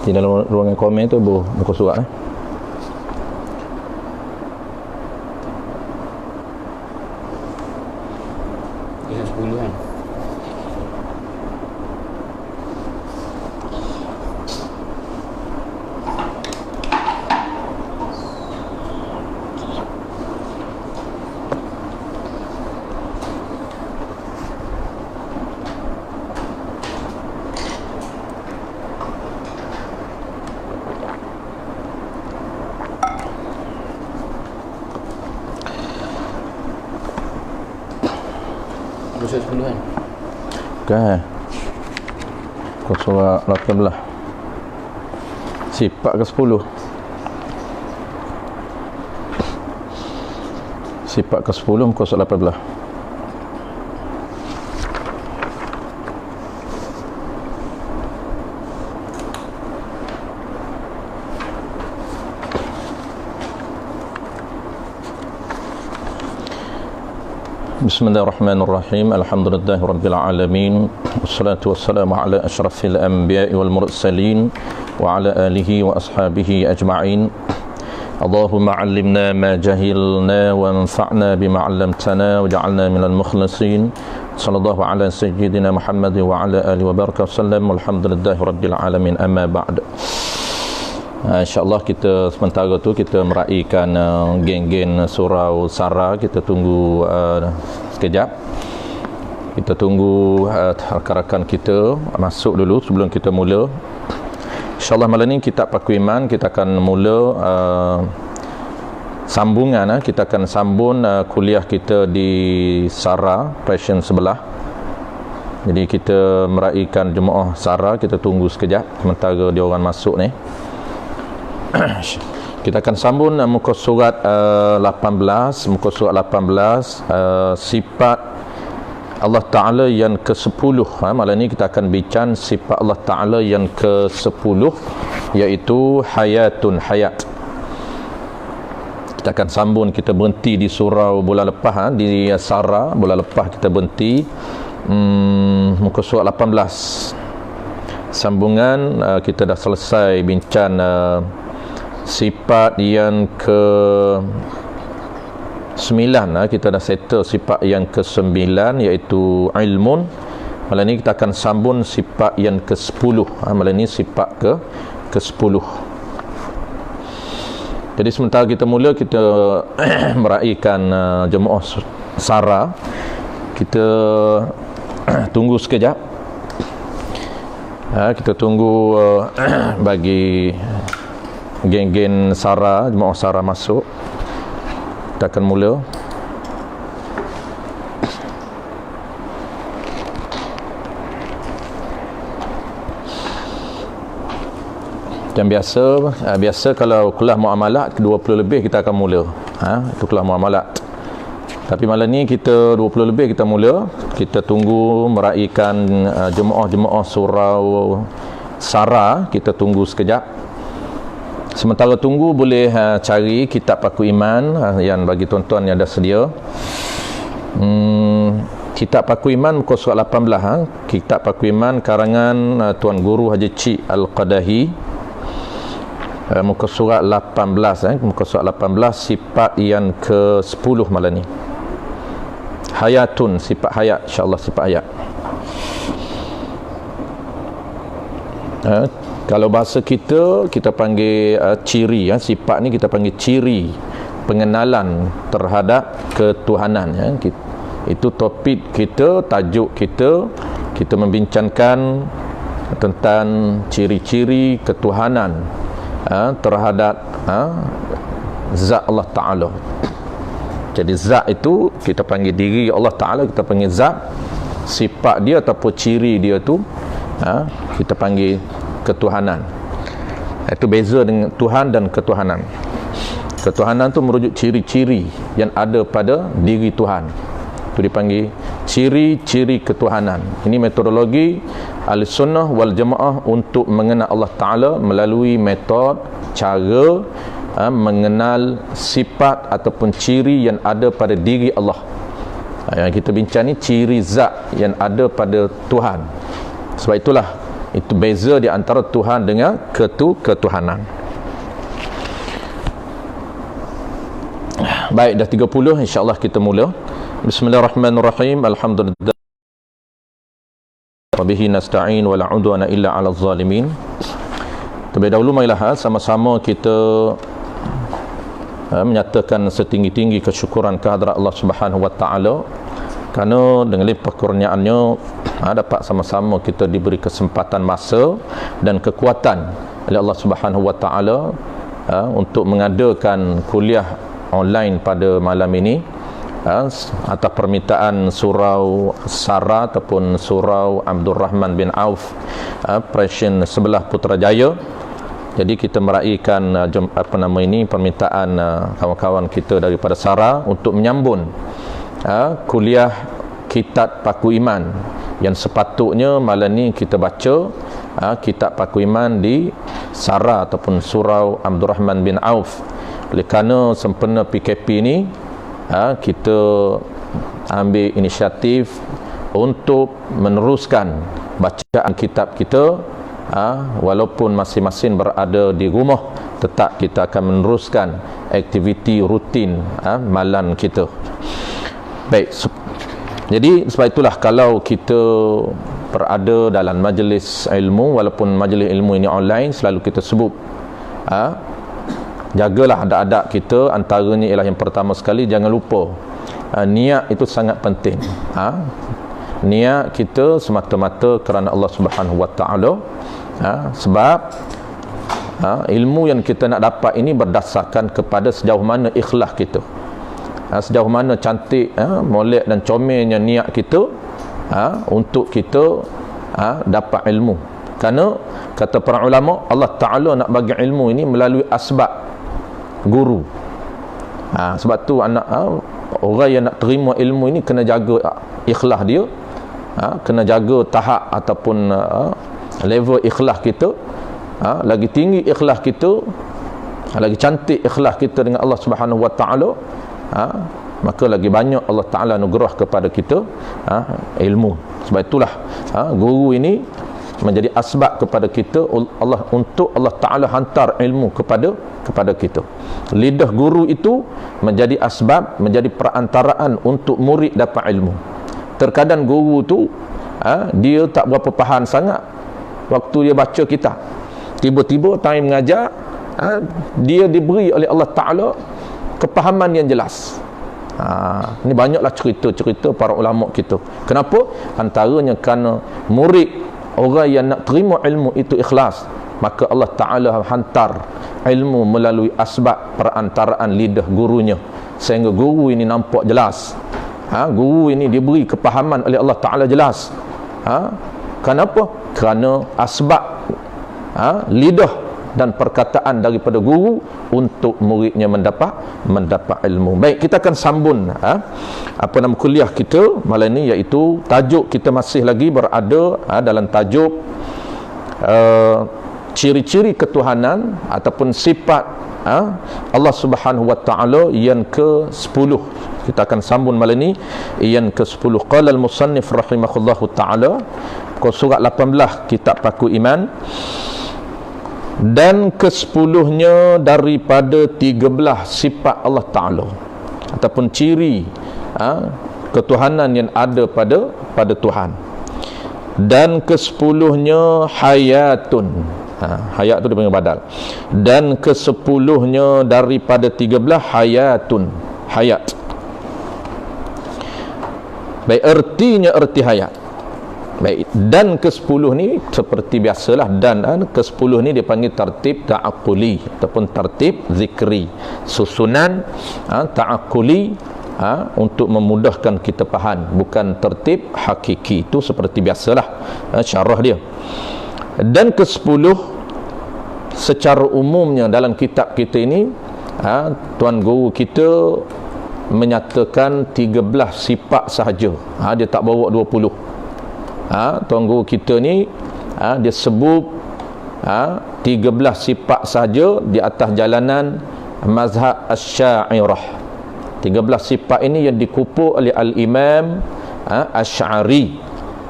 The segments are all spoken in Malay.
Di dalam ruangan komen tu buku surat Yang 10 kan. Dosa 10 kan. Kan buku surat 18 sifat ke 10 sifat ke 10 muka surat 18. Bismillahirrahmanirrahim. Alhamdulillahirabbil alamin. Wassalatu wassalamu ala asyrafil anbiya'i wal mursalin wa ala alihi wa ashabihi ajma'in. Allahumma 'allimna ma jahilna wa anfa'na bima 'allamtana waj'alna minal mukhlasin. Sallallahu ala sayyidina Muhammad wa ala alihi wa baraka wasallam. Walhamdulillahirabbil alamin. Amma ba'd. InsyaAllah kita sementara tu kita meraihkan geng-geng surau Sara. Kita tunggu sekejap. Kita tunggu rakan-rakan kita masuk dulu sebelum kita mula. InsyaAllah malam ni kitab Paku Iman kita akan mula sambungan. Kita akan sambung kuliah kita di Sara Passion sebelah. Jadi kita meraihkan jemaah Sara. Kita tunggu sekejap sementara dia orang masuk ni. Kita akan sambung muka surat 18. Muka surat 18 sifat Allah Ta'ala yang ke-10. Malam ni kita akan bincang sifat Allah Ta'ala yang ke-10, iaitu hayatun, hayat. Kita akan sambung. Kita berhenti di surau bulan lepas, di Sara bulan lepas kita berhenti muka surat 18. Sambungan kita dah selesai bincang sifat yang ke-9. Kita dah settle sifat yang ke-9, iaitu ilmun. Malam ni kita akan sambung sifat yang ke-10. Malam ni sifat ke-10. Jadi sementara kita mula, kita meraihkan jemaah Sara. Kita tunggu sekejap. Kita tunggu bagi geng-geng Sara, jemaah Sara masuk. Kita akan mula. Dan biasa kalau kelas muamalat 20 lebih kita akan mula. Itu kelas muamalat. Tapi malam ni kita 20 lebih kita mula. Kita tunggu meraihkan jemaah-jemaah surau Sara. Kita tunggu sekejap. Sementara tunggu boleh cari kitab Paku Iman yang bagi tuan-tuan yang dah sedia. Kitab Paku Iman muka surat 18. Kitab Paku Iman karangan Tuan Guru Haji Cik Al-Qadahi. Muka surat 18. Muka surat 18 sifat yang ke-10 malam ni. Hayatun, sifat hayat. InsyaAllah sifat hayat. Kalau bahasa kita panggil ciri. Sifat ni kita panggil ciri, pengenalan terhadap ketuhanan. Itu topik kita, tajuk kita. Kita membincangkan tentang ciri-ciri ketuhanan terhadap zat Allah Ta'ala. Jadi zat itu kita panggil diri Allah Ta'ala, kita panggil zat. Sifat dia ataupun ciri dia tu kita panggil ketuhanan. Itu beza dengan Tuhan dan ketuhanan. Ketuhanan tu merujuk ciri-ciri yang ada pada diri Tuhan. Itu dipanggil ciri-ciri ketuhanan. Ini metodologi Ahlussunnah wal Jamaah untuk mengenal Allah Ta'ala melalui metod cara mengenal sifat ataupun ciri yang ada pada diri Allah. Yang kita bincang ni ciri zat yang ada pada Tuhan. Sebab itulah Itu beza di antara Tuhan dengan ketuhanan. Baik, dah 30, insya-Allah kita mula. Bismillahirrahmanirrahim. Alhamdulillah. Wa bihi nasta'in wa la 'udwana illa 'alal zalimin. Terlebih dahulu marilah sama-sama kita menyatakan setinggi-tinggi kesyukuran kehadrat Allah Subhanahu wa taala, kerana dengan limpah kurniaannya dapat sama-sama kita diberi kesempatan masa dan kekuatan oleh Allah Subhanahu wa taala untuk mengadakan kuliah online pada malam ini atas permintaan Surau Sara ataupun Surau Abdul Rahman bin Auf, Presiden sebelah Putrajaya. Jadi kita meraihkan permintaan kawan-kawan kita daripada Sara untuk menyambung kuliah Kitab Paku Iman yang sepatutnya malam ni kita baca Kitab Paku Iman di Sara ataupun Surau Abdul Rahman bin Auf. Oleh kerana sempena PKP ni kita ambil inisiatif untuk meneruskan bacaan kitab kita, walaupun masing-masing berada di rumah, tetap kita akan meneruskan aktiviti rutin malam kita. Baik, jadi sebab itulah kalau kita berada dalam majlis ilmu, walaupun majlis ilmu ini online, selalu kita sebut jagalah adab-adab kita. Antaranya ialah yang pertama sekali, jangan lupa niat itu sangat penting. Niat kita semata-mata kerana Allah Subhanahu wa taala, sebab ilmu yang kita nak dapat ini berdasarkan kepada sejauh mana ikhlas kita, sejauh mana cantik, molek dan comelnya niat kita untuk kita dapat ilmu. Kerana kata para ulama, Allah Ta'ala nak bagi ilmu ini melalui asbab guru. Sebab tu orang yang nak terima ilmu ini kena jaga ikhlas dia, kena jaga tahap ataupun level ikhlas kita. Lagi tinggi ikhlas kita, lagi cantik ikhlas kita dengan Allah Subhanahu wa taala, maka lagi banyak Allah Taala anugerah kepada kita ilmu. Sebab itulah guru ini menjadi asbab kepada kita untuk Allah Taala hantar ilmu kepada kita. Lidah guru itu menjadi asbab, menjadi perantaraan untuk murid dapat ilmu. Terkadang guru tu dia tak berapa faham sangat waktu dia baca kitab. Tiba-tiba time mengajar, dia diberi oleh Allah Taala kepahaman yang jelas. Ini banyaklah cerita-cerita para ulama kita. Kenapa? Antaranya kerana murid, orang yang nak terima ilmu itu ikhlas, maka Allah Ta'ala hantar ilmu melalui asbab perantaraan lidah gurunya, sehingga guru ini nampak jelas. Guru ini diberi kepahaman oleh Allah Ta'ala jelas. Kenapa? Kerana asbab lidah dan perkataan daripada guru untuk muridnya mendapat ilmu. Baik, kita akan sambung kuliah kita malam ini, iaitu tajuk kita masih lagi berada dalam tajuk ciri-ciri ketuhanan ataupun sifat Allah Subhanahu wa taala yang ke-10. Kita akan sambung malam ini yang ke-10. Qala al-musannif rahimahullahu taala, surah 18 Kitab Paku Iman, dan ke-10-nya daripada 13 sifat Allah Ta'ala ataupun ciri ketuhanan yang ada pada Tuhan. Dan ke-10-nya hayatun, hayat tu dia panggil badal. Dan ke-10-nya daripada 13 hayatun, hayat. Baik, erti hayat. Baik, dan ke-10 ni seperti biasalah, dan ke-10 ni dipanggil tertib ta'aquli ataupun tertib zikri, susunan ta'aquli untuk memudahkan kita faham, bukan tertib hakiki. Itu seperti biasalah syarah dia. Dan ke-10 secara umumnya dalam kitab kita ini, tuan guru kita menyatakan 13 sifat sahaja. Dia tak bawa 20. Tuan guru kita ni dia sebut 13 sifat sahaja di atas jalanan mazhab Asy'ariyah. 13 sifat ini yang dikumpul oleh Al-Imam Asy'ari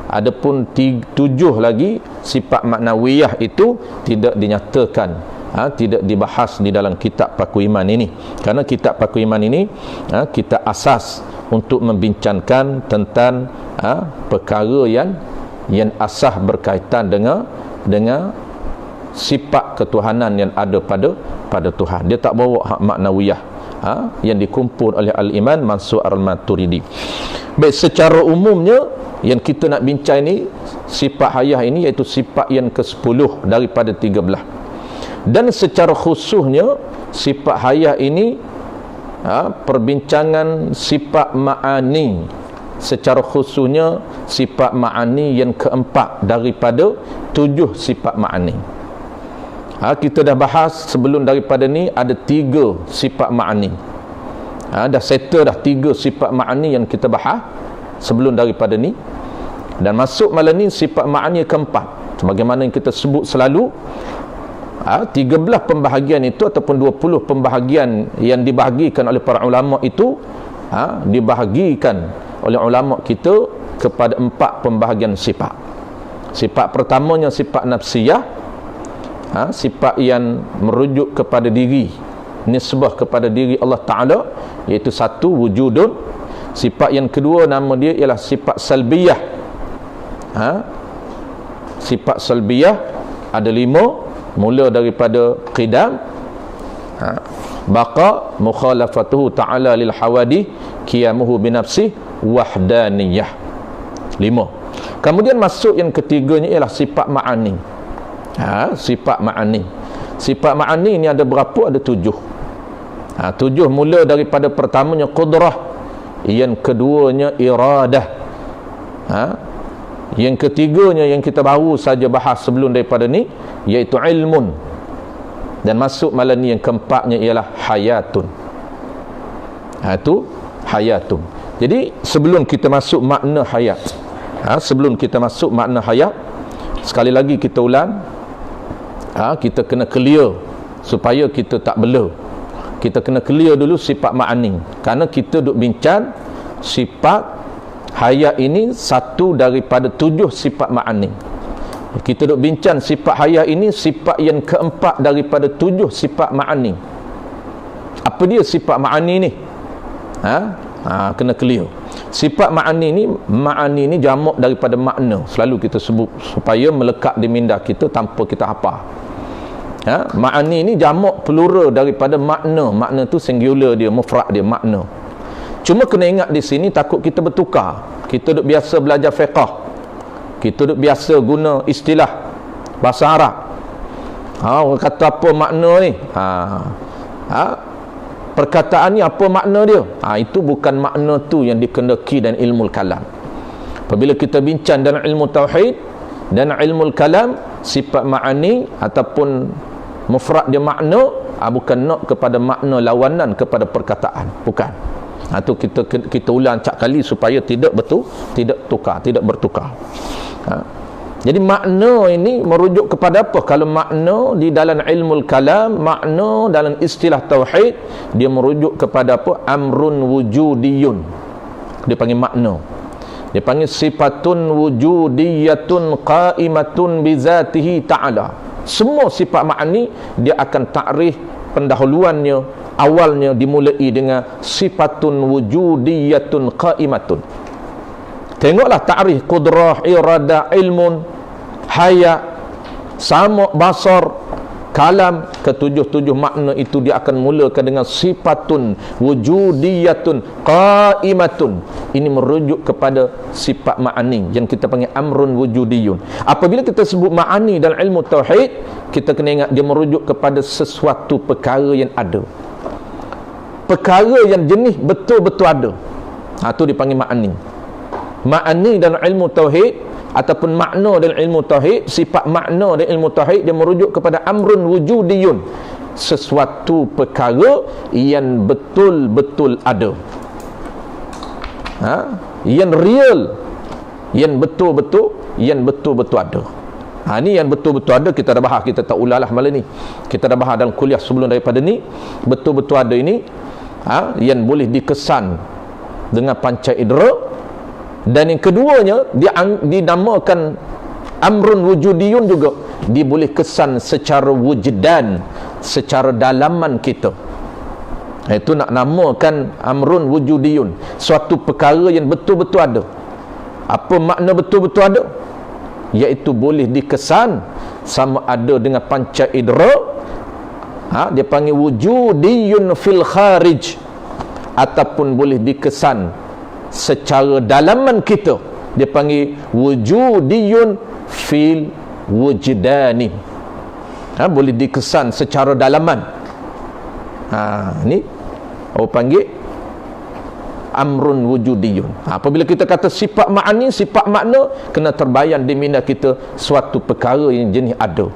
Adapun 7 lagi sifat maknawiyah itu tidak dinyatakan, tidak dibahas di dalam kitab Paku Iman ini. Karena kitab Paku Iman ini kita asas untuk membincangkan tentang perkara yang asas berkaitan dengan sifat ketuhanan yang ada pada Tuhan. Dia tak bawa hak maknawiyah yang dikumpul oleh Al-Iman Mansur Al-Maturidi. Baik, secara umumnya yang kita nak bincang ni sifat hayah ini, iaitu sifat yang ke-10 daripada 13. Dan secara khususnya sifat hayah ini perbincangan sifat ma'ani. Secara khususnya sifat ma'ani yang keempat daripada 7 sifat ma'ani. Kita dah bahas sebelum daripada ni ada 3 sifat ma'ani. Dah settle dah 3 sifat ma'ani yang kita bahas sebelum daripada ni. Dan masuk malam ni sifat ma'ani keempat. Sebagaimana yang kita sebut selalu, 13 pembahagian itu ataupun 20 pembahagian yang dibahagikan oleh para ulama itu dibahagikan oleh ulama kita kepada 4 pembahagian sifat. Sifat pertamanya sifat nafsiyah, sifat yang merujuk kepada diri, nisbah kepada diri Allah Ta'ala, iaitu satu, wujudun. Sifat yang kedua nama dia ialah sifat salbiyah. Sifat salbiyah ada 5, mula daripada qidam, baqa, mukhalafatuhu ta'ala lil hawadih, qiyamuhu binafsih, wahdaniyah. 5. Kemudian masuk yang ketiganya ialah sifat ma'ani. Sifat ma'ani. Sifat ma'ani ini ada berapa? Ada 7. 7 mula daripada pertamanya qudrah, yang keduanya iradah, yang ketiganya yang kita baru saja bahas sebelum daripada ni, iaitu ilmun. Dan masuk malam ni yang keempatnya ialah hayatun. Itu hayatun. Jadi sebelum kita masuk makna hayat, sebelum kita masuk makna hayat, sekali lagi kita ulang, kita kena clear supaya kita tak bela. Kita kena clear dulu sifat ma'ani. Kerana kita duk bincang sifat hayat ini satu daripada 7 sifat ma'ani. Kita duk bincang sifat hayat ini sifat yang keempat daripada 7 sifat ma'ani. Apa dia sifat ma'ani ni? Kena clear. Sifat ma'ani ni jamak daripada makna. Selalu kita sebut supaya melekat di minda kita tanpa kita hafal. Ma'ani ni jamak plural daripada makna. Makna tu singular dia, mufrad dia, makna. Cuma kena ingat di sini takut kita bertukar. Kita duk biasa belajar fiqh, kita duk biasa guna istilah bahasa Arab. Orang kata apa makna ni, perkataan ni apa makna dia, itu bukan makna tu yang dikendaki dan ilmu kalam. Apabila kita bincang dalam ilmu tauhid dan ilmu kalam, sifat ma'ani ataupun mufrad dia makna, bukan nak kepada makna lawanan kepada perkataan, bukan. Itu kita ulang cak kali supaya tidak bertukar. Jadi makna ini merujuk kepada apa? Kalau makna di dalam ilmu kalam, makna dalam istilah tauhid, dia merujuk kepada apa? Amrun wujudiyun. Dia panggil makna. Dia panggil sifatun wujudiyatun qaimatun bizatihi ta'ala. Semua sifat ma'ani dia akan takrif pendahuluannya, awalnya dimulai dengan sifatun wujudiyatun qaimatun. Tengoklah takrif qudrah, irada, ilmun, hayat, sama, basar, kalam, ketujuh-tujuh makna itu dia akan mulakan dengan sifatun wujudiyatun qaimatun. Ini merujuk kepada sifat ma'ani yang kita panggil amrun wujudiyun. Apabila kita sebut ma'ani dalam ilmu tauhid, kita kena ingat dia merujuk kepada sesuatu perkara yang ada, perkara yang jenis betul-betul ada. Itu dipanggil ma'ani. Ma'ani dalam ilmu tauhid ataupun makna dalam ilmu tauhid, sifat makna dalam ilmu tauhid dia merujuk kepada amrun wujudiyun, sesuatu perkara yang betul-betul ada, yang real, yang betul-betul ada. Ni yang betul-betul ada kita dah bahas, kita tak ulanglah malam ni. Kita dah bahas dalam kuliah sebelum daripada ni. Betul-betul ada ini yang boleh dikesan dengan panca indera, Dan yang keduanya, dia dinamakan amrun wujudiyun juga. Dia boleh kesan secara wujdan, secara dalaman kita. Itu nak namakan amrun wujudiyun, suatu perkara yang betul-betul ada. Apa makna betul-betul ada? Iaitu boleh dikesan sama ada dengan panca idrak, dia panggil wujudiyun fil kharij, ataupun boleh dikesan secara dalaman kita, dia panggil wujudiyun fil wujdani. Boleh dikesan secara dalaman. Ni orang panggil amrun wujudiyun. Apabila kita kata sifat ma'ani, sifat makna, kena terbayang di minda kita suatu perkara yang jenis ada.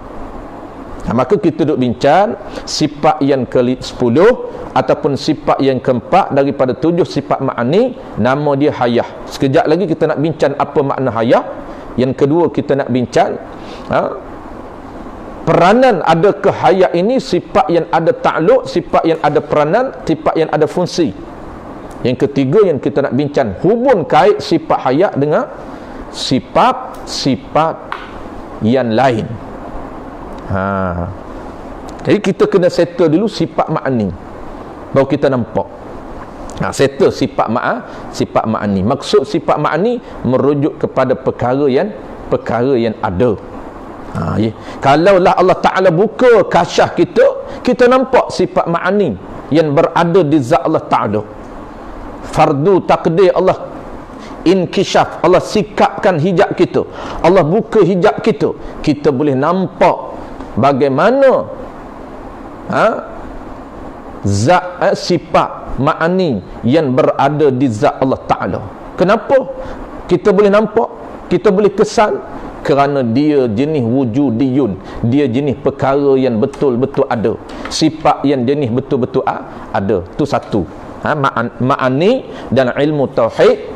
Maka kita duk bincang sifat yang ke-10 ataupun sifat yang ke-4 daripada 7 sifat ma'ani, nama dia hayah. Sekejap lagi kita nak bincang apa makna hayah. Yang kedua kita nak bincang peranan adakah hayah ini sifat yang ada ta'alluq, sifat yang ada peranan, sifat yang ada fungsi. Yang ketiga yang kita nak bincang hubung kait sifat hayah dengan sifat-sifat yang lain. Jadi kita kena settle dulu sifat ma'ani, baru kita nampak. Settle sifat ma'ani. Maksud sifat ma'ani merujuk kepada perkara yang ada. Kalaulah Allah Ta'ala buka kasyaf kita nampak sifat ma'ani yang berada di zat Allah Ta'ala. Fardu takdir Allah inkishaf, Allah sikapkan hijab kita, Allah buka hijab kita boleh nampak bagaimana zat sifat ma'ani yang berada di zat Allah Ta'ala. Kenapa kita boleh nampak, kita boleh kesan? Kerana dia jenis wujudiyun, dia jenis perkara yang betul-betul ada, sifat yang jenis betul-betul ada. Itu satu. Ma'ani dan ilmu tauhid,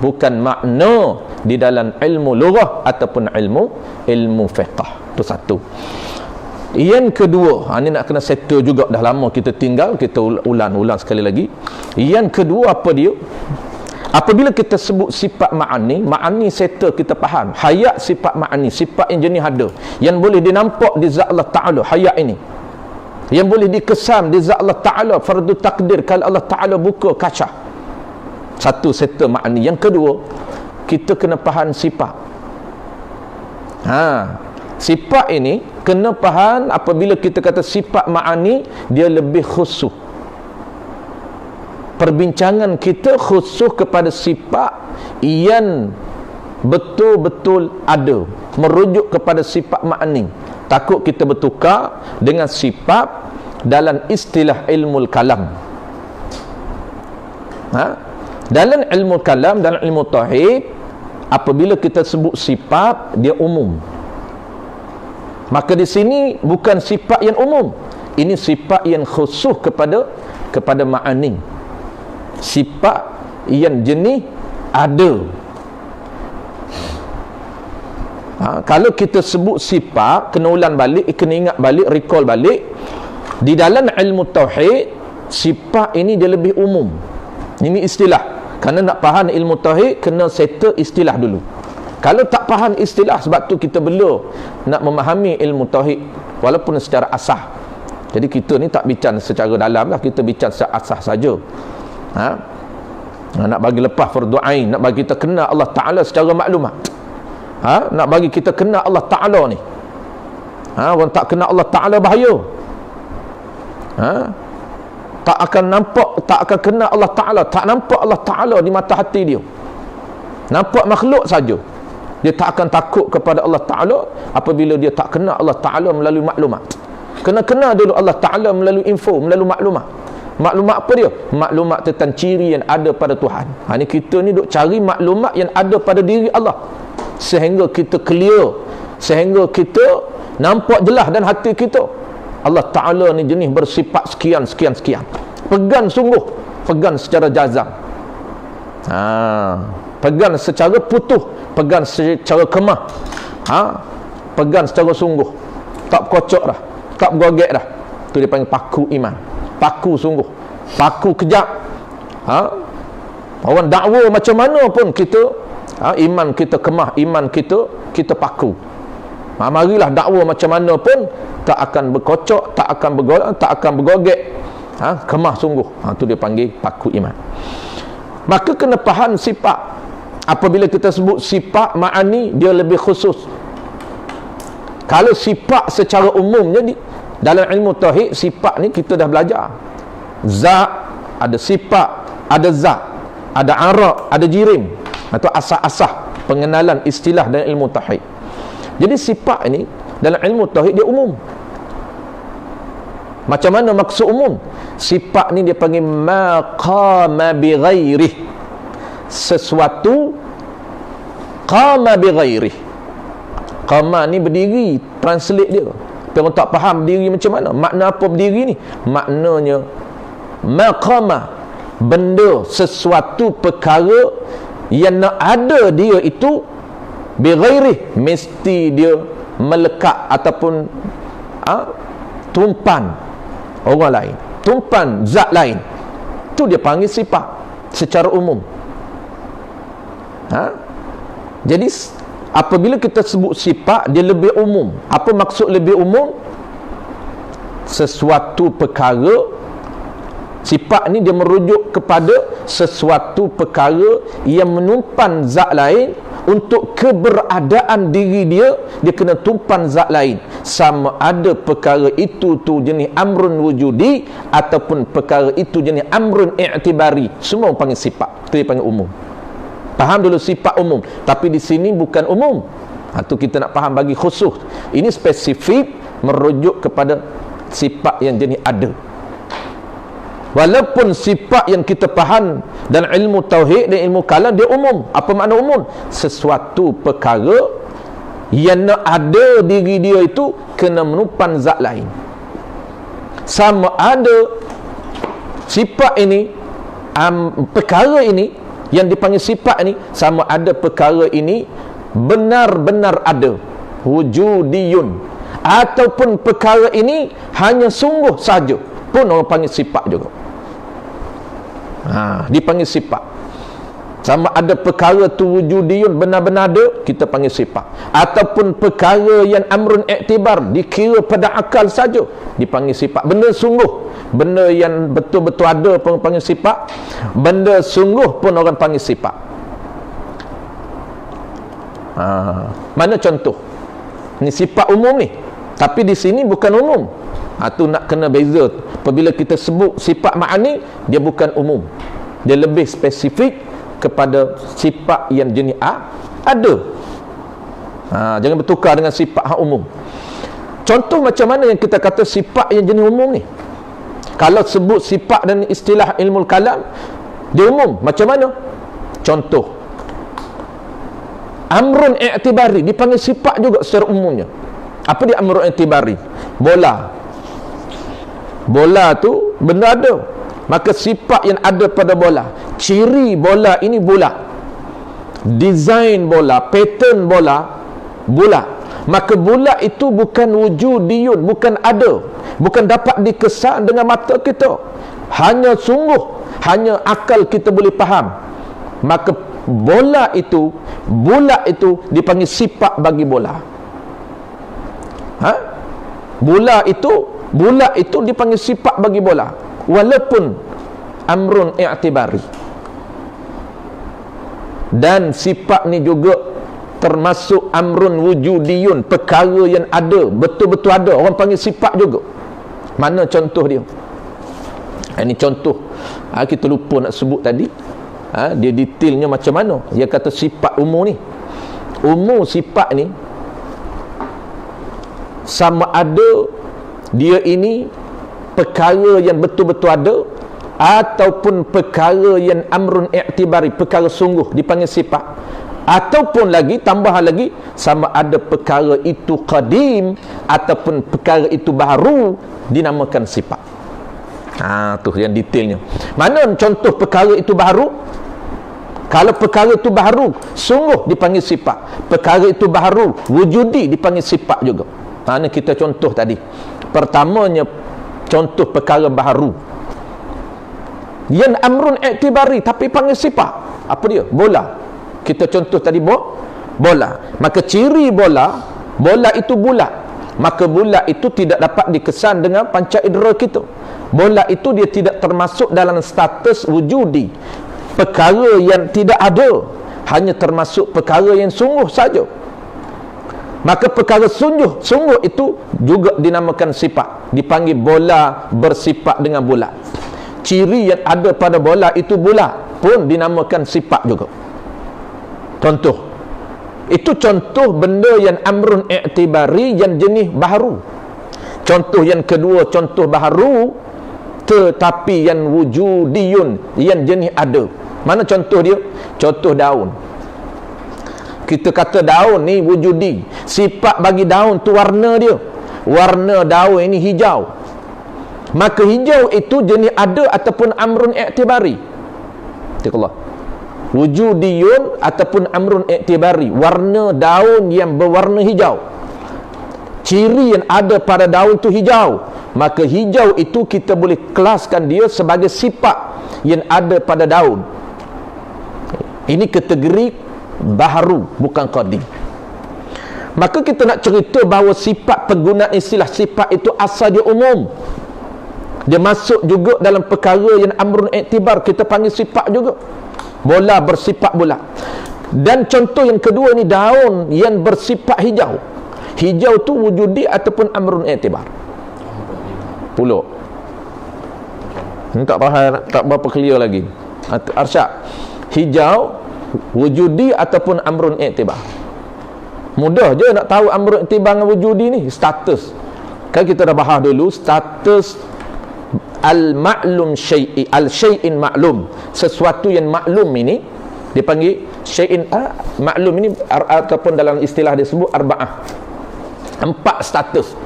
bukan makna di dalam ilmu lughah ataupun ilmu fiqh. Itu satu. Yang kedua, ini nak kena settle juga, dah lama kita tinggal, kita ulang sekali lagi. Yang kedua apa dia? Apabila kita sebut sifat ma'ani settle, kita faham hayat sifat ma'ani, sifat yang jenis ada, yang boleh dinampak di zat Allah Ta'ala. Hayat ini yang boleh dikesan di zat Allah Ta'ala, fardu takdir kalau Allah Ta'ala buka kasyaf. Satu, settle ma'ani. Yang kedua, kita kena faham sifat. Sifat ini kena faham. Apabila kita kata sifat ma'ani, dia lebih khusus. Perbincangan kita khusus kepada sifat yang betul-betul ada, merujuk kepada sifat ma'ani. Takut kita bertukar dengan sifat dalam istilah ilmu kalam. Dalam ilmu kalam, dalam ilmu tauhid, apabila kita sebut sifat, dia umum. Maka di sini bukan sifat yang umum, ini sifat yang khusus kepada ma'ani, sifat yang jenis ada. Kalau kita sebut sifat, kena ulang balik, kena ingat balik, recall balik. Di dalam ilmu tauhid, sifat ini dia lebih umum. Ini istilah. Kerana nak faham ilmu tauhid, kena settle istilah dulu. Kalau tak faham istilah, sebab tu kita belum nak memahami ilmu tauhid walaupun secara asas. Jadi kita ni tak bincang secara dalam lah, kita bincang secara asas saja. Nak bagi lepas fardu ain, nak bagi kita kenal Allah Ta'ala secara maklumat. Nak bagi kita kenal Allah Ta'ala ni. Orang tak kenal Allah Ta'ala bahaya. Tak akan nampak, tak akan kenal Allah Ta'ala, tak nampak Allah Ta'ala di mata hati dia, nampak makhluk saja. Dia tak akan takut kepada Allah Ta'ala apabila dia tak kenal Allah Ta'ala melalui maklumat. Kena kenal dulu Allah Ta'ala melalui info, melalui maklumat. Maklumat apa dia? Maklumat tentang ciri yang ada pada Tuhan. Ini kita ni duk cari maklumat yang ada pada diri Allah, sehingga kita clear, sehingga kita nampak jelas dan hati kita Allah Ta'ala ni jenis bersifat sekian. Pegang sungguh, pegang secara jazam, pegang secara putus, pegang secara kemah, pegang secara sungguh, tak kocok dah, tak bergogek dah. Tu dia panggil paku iman, paku sungguh, paku kejap. Orang dakwa macam mana pun kita Iman kita kemah, iman kita paku. Marilah dakwa macam mana pun tak akan berkocok, tak akan bergolak, tak akan bergogek. Kemah sungguh. Tu dia panggil paku iman. Maka kena faham sifat. Apabila kita sebut sifat ma'ani, dia lebih khusus. Kalau sifat secara umum, jadi dalam ilmu tauhid, sifat ni kita dah belajar. Zat, ada sifat, ada zat, ada arab, ada jirim. Atau asah-asah pengenalan istilah dalam ilmu tauhid. Jadi sifat ini dalam ilmu tauhid dia umum. Macam mana maksud umum? Sifat ni dia panggil maqama bi ghairih. Sesuatu qama bi ghairih. Qama ni berdiri, translate dia. Orang tak faham berdiri macam mana. Makna apa berdiri ni? Maknanya maqama, benda, sesuatu perkara yang nak ada dia itu bighairih, mesti dia melekat ataupun tumpan orang lain, tumpan zat lain. Tu dia panggil sifat secara umum. Jadi apabila kita sebut sifat, dia lebih umum. Apa maksud lebih umum? Sesuatu perkara, sifat ni dia merujuk kepada sesuatu perkara yang menumpan zat lain. Untuk keberadaan diri dia, dia kena tumpan zat lain. Sama ada perkara itu tu jenis amrun wujudi ataupun perkara itu jenis amrun i'tibari. Semua panggil sifat. Itu dia panggil umum. Faham dulu sifat umum. Tapi di sini bukan umum. Itu kita nak faham bagi khusus. Ini spesifik merujuk kepada sifat yang jenis ada. Walaupun sifat yang kita faham dalam ilmu tauhid dan ilmu kalam dia umum. Apa makna umum? Sesuatu perkara yang nak ada diri dia itu kena menumpan zat lain. Sama ada sifat ini, perkara ini yang dipanggil sifat ini, sama ada perkara ini benar-benar ada, wujudiyun, ataupun perkara ini hanya sungguh saja, pun orang panggil sifat juga. Dipanggil sifat. Sama ada perkara tu wujudiyun, benar-benar ada, kita panggil sifat. Ataupun perkara yang amrun iktibar, dikira pada akal saja, dipanggil sifat. Benda sungguh, benda yang betul-betul ada pun panggil sifat. Benda sungguh pun orang panggil sifat. Mana contoh? Ni sifat umum ni. Tapi di sini bukan umum. Tu nak kena beza. Apabila kita sebut sifat ma'ani, dia bukan umum. Dia lebih spesifik kepada sifat yang jenis ada. Jangan bertukar dengan sifat umum. Contoh macam mana yang kita kata sifat yang jenis umum ni? Kalau sebut sifat dan istilah ilmu kalam, dia umum. Macam mana? Contoh, amrun i'tibari dipanggil sifat juga secara umumnya. Apa dia amrun i'tibari? Bola tu benda ada, maka sifat yang ada pada bola, ciri bola ini bulat, design bola, pattern bola bulat, maka bulat itu bukan wujudiyun, bukan ada, bukan dapat dikesan dengan mata kita, hanya sungguh, hanya akal kita boleh faham. Maka bola itu, bulat itu dipanggil sifat bagi bola. Bulat itu dipanggil sifat bagi bola, walaupun amrun i'tibari. Dan sifat ni juga termasuk amrun wujudiyun, perkara yang ada, betul-betul ada, orang panggil sifat juga. Mana contoh dia? Ini contoh, kita lupa nak sebut tadi. Dia detailnya macam mana. Dia kata sifat umum ni, umum sifat ni sama ada dia ini perkara yang betul-betul ada ataupun perkara yang amrun i'tibari, perkara sungguh, dipanggil sifat. Ataupun lagi, tambahan lagi, sama ada perkara itu qadim ataupun perkara itu baru, dinamakan sifat. Tu yang detailnya. Mana contoh perkara itu baru? Kalau perkara itu baru, sungguh dipanggil sifat. Perkara itu baru, wujudi, dipanggil sifat juga. Ini kita contoh tadi. Pertamanya, contoh perkara baru yang amrun i'tibari tapi panggil sifat. Apa dia? Bola. Kita contoh tadi bola. Maka ciri bola itu bulat. Maka bulat itu tidak dapat dikesan dengan panca indera kita. Bola itu dia tidak termasuk dalam status wujudi, perkara yang tidak ada, hanya termasuk perkara yang sungguh saja. Maka perkara sungguh itu juga dinamakan sifat, dipanggil bola bersifat dengan bulat. Ciri yang ada pada bola itu bulat pun dinamakan sifat juga. Contoh, itu contoh benda yang amrun i'tibari, yang jenis baharu. Contoh yang kedua, contoh baharu tetapi yang wujudiyun, yang jenis ada. Mana contoh dia? Contoh daun. Kita kata daun ni wujudi. Sifat bagi daun tu warna dia. Warna daun ini hijau. Maka hijau itu jenis ada ataupun amrun i'tibari. Allah. Wujudiyun ataupun amrun i'tibari. Warna daun yang berwarna hijau. Ciri yang ada pada daun tu hijau. Maka hijau itu kita boleh kelaskan dia sebagai sifat yang ada pada daun. Ini kategori baharu, bukan qadim. Maka kita nak cerita bahawa sifat, penggunaan istilah sifat itu asal dia umum. Dia masuk juga dalam perkara yang amrun i'tibar, kita panggil sifat juga. Bola bersifat bulat. Dan contoh yang kedua ni daun yang bersifat hijau. Hijau tu wujudi ataupun amrun i'tibar. Puluk. Tak faham, tak berapa clear lagi. Arsyad, hijau wujudi ataupun amrun i'tibar. Mudah je nak tahu amrun i'tibar dengan wujudi ni. Status. Kan kita dah bahas dulu status al-ma'lum syai'i, al-syai'in ma'lum, sesuatu yang maklum ini dipanggil syai'in maklum. Ini ataupun dalam istilah disebut arba'ah, 4 status.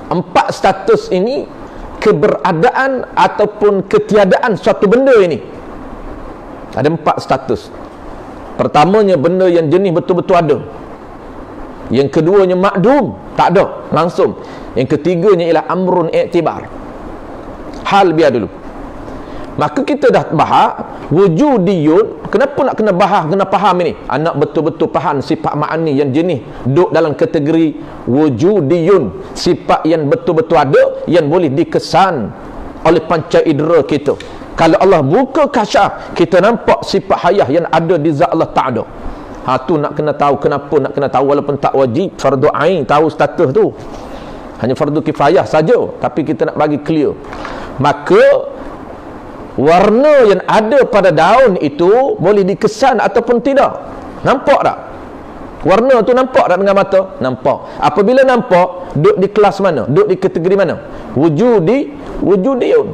4 status ini keberadaan ataupun ketiadaan suatu benda ini. Ada 4 status. Pertamanya benda yang jenis betul-betul ada. Yang keduanya makdum, tak ada langsung. Yang ketiganya ialah amrun i'tibar, hal biar dulu. Maka kita dah bahas wujudiyun. Kenapa nak kena bahas, kena faham ini? Anak betul-betul faham sifat ma'ani yang jenis duduk dalam kategori wujudiyun, sifat yang betul-betul ada, yang boleh dikesan oleh panca indera kita. Kalau Allah buka kasyaf, kita nampak sifat hayah yang ada di zat Allah tak ada. Tu nak kena tahu. Kenapa nak kena tahu? Walaupun tak wajib fardu ain tahu status tu, hanya fardu kifayah saja, tapi kita nak bagi clear. Maka warna yang ada pada daun itu boleh dikesan ataupun tidak. Nampak tak? Warna tu nampak tak dengan mata? Nampak. Apabila nampak, duduk di kelas mana? Duduk di kategori mana? Wujudiyun.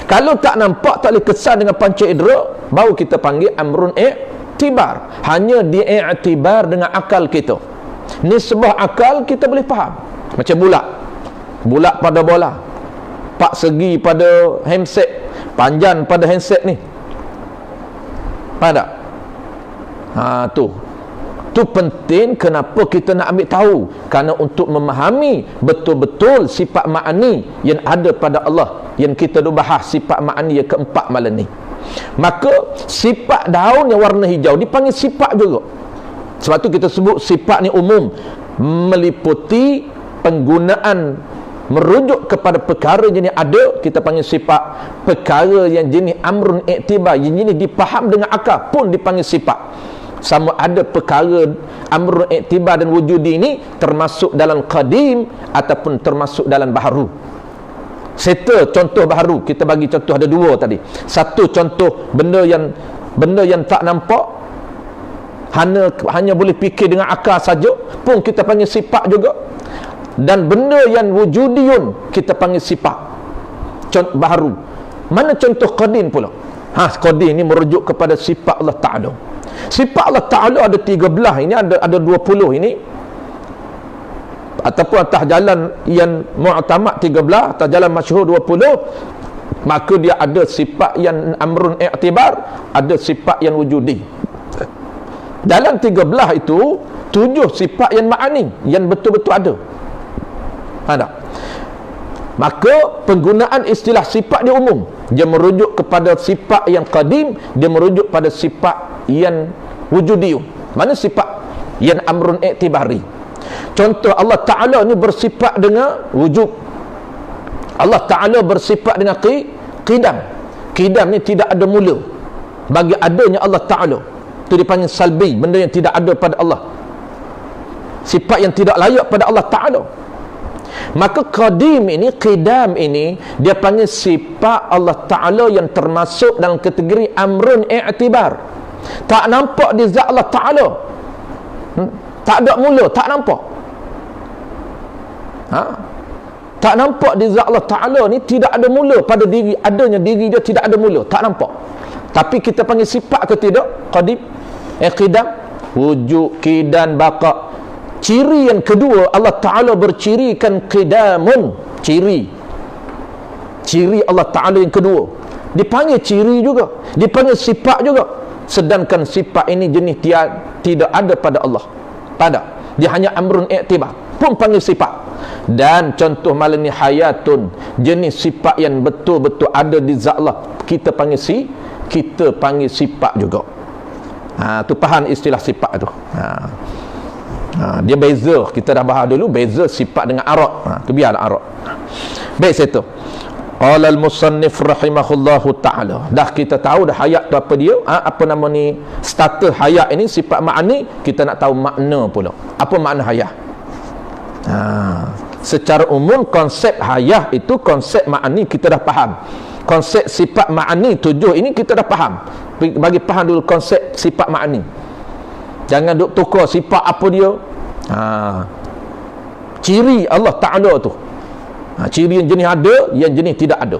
Kalau tak nampak, tak boleh kesan dengan panca indera, baru kita panggil amrun i'tibar. Hanya diiktibar dengan akal kita. Nisbah akal kita boleh faham. Macam bulat pada bola, 4 segi pada handset, panjang pada handset ni. Faham tak? Tu penting. Kenapa kita nak ambil tahu? Kerana untuk memahami betul-betul sifat ma'ani yang ada pada Allah, yang kita dah bahas sifat ma'ani yang keempat malam ni. Maka sifat daun yang warna hijau dipanggil sifat juga. Sebab tu kita sebut sifat ni umum, meliputi penggunaan merujuk kepada perkara jenis ada, kita panggil sifat. Perkara yang jenis amrun i'tibar, yang jenis dipaham dengan akal pun dipanggil sifat. Sama ada perkara amrun i'tibar dan wujudi ini termasuk dalam qadim ataupun termasuk dalam baharu. Contoh baharu kita bagi contoh ada 2 tadi. Satu contoh benda yang tak nampak, hanya boleh fikir dengan akal saja, pun kita panggil sifat juga. Dan benda yang wujudiyun kita panggil sifat. Contoh baharu. Mana contoh qadim pula? Qadim ni merujuk kepada sifat Allah Ta'ala. Sifat Allah Ta'ala ada 13, ini ada 20 ini. Ataupun atas jalan yang mu'tamad 13, atas jalan masyhur 20. Maka dia ada sifat yang amrun i'tibar, ada sifat yang wujudi. Dalam 13 itu 7 sifat yang ma'ani, yang betul-betul ada. Ada. Maka penggunaan istilah sifat dia umum. dia merujuk kepada sifat yang qadim, dia merujuk pada sifat yang wujudiyun. Mana sifat yang amrun i'tibari. Contoh, Allah Ta'ala ni bersifat dengan wujud. Allah Ta'ala bersifat dengan qidam. Qidam ni tidak ada mula bagi adanya Allah Ta'ala. Itu dipanggil salbi, benda yang tidak ada pada Allah, sifat yang tidak layak pada Allah Ta'ala. Maka qadim ini, qidam ini, dia panggil sifat Allah Ta'ala yang termasuk dalam kategori amrun i'tibar. Tak nampak di zat Allah Ta'ala, tak ada mula, tak nampak. Tak nampak di zat Allah Ta'ala ni, tidak ada mula pada diri, adanya diri dia tidak ada mula, tak nampak. Tapi kita panggil sifat ke tidak? Qadim, qidam, wujud, qidan, baqa. Ciri yang kedua, Allah Ta'ala bercirikan qidamun, ciri Allah Ta'ala yang kedua dipanggil ciri juga, dipanggil sifat juga. Sedangkan sifat ini jenis tidak ada pada Allah, dia hanya amrun i'tibar, pun panggil sifat. Dan contoh malam ni hayatun, jenis sifat yang betul-betul ada di zat Allah, kita panggil sifat juga. Tu faham istilah sifat tu. Dia beza, kita dah bahas dulu beza sifat dengan arad. Tu biarlah arad. Baik, situ qala al-musannif rahimahullahu ta'ala. Dah kita tahu dah hayat tu apa dia, apa nama ni, status hayat ini, sifat ma'ani. Kita nak tahu makna pula, apa makna hayat. Secara umum konsep hayat itu konsep ma'ani kita dah faham. Konsep sifat ma'ani 7 ini kita dah faham. Bagi faham dulu konsep sifat ma'ani. Jangan duk tukar sifat apa dia. Ciri Allah Ta'ala tu, ciri yang jenis ada, yang jenis tidak ada.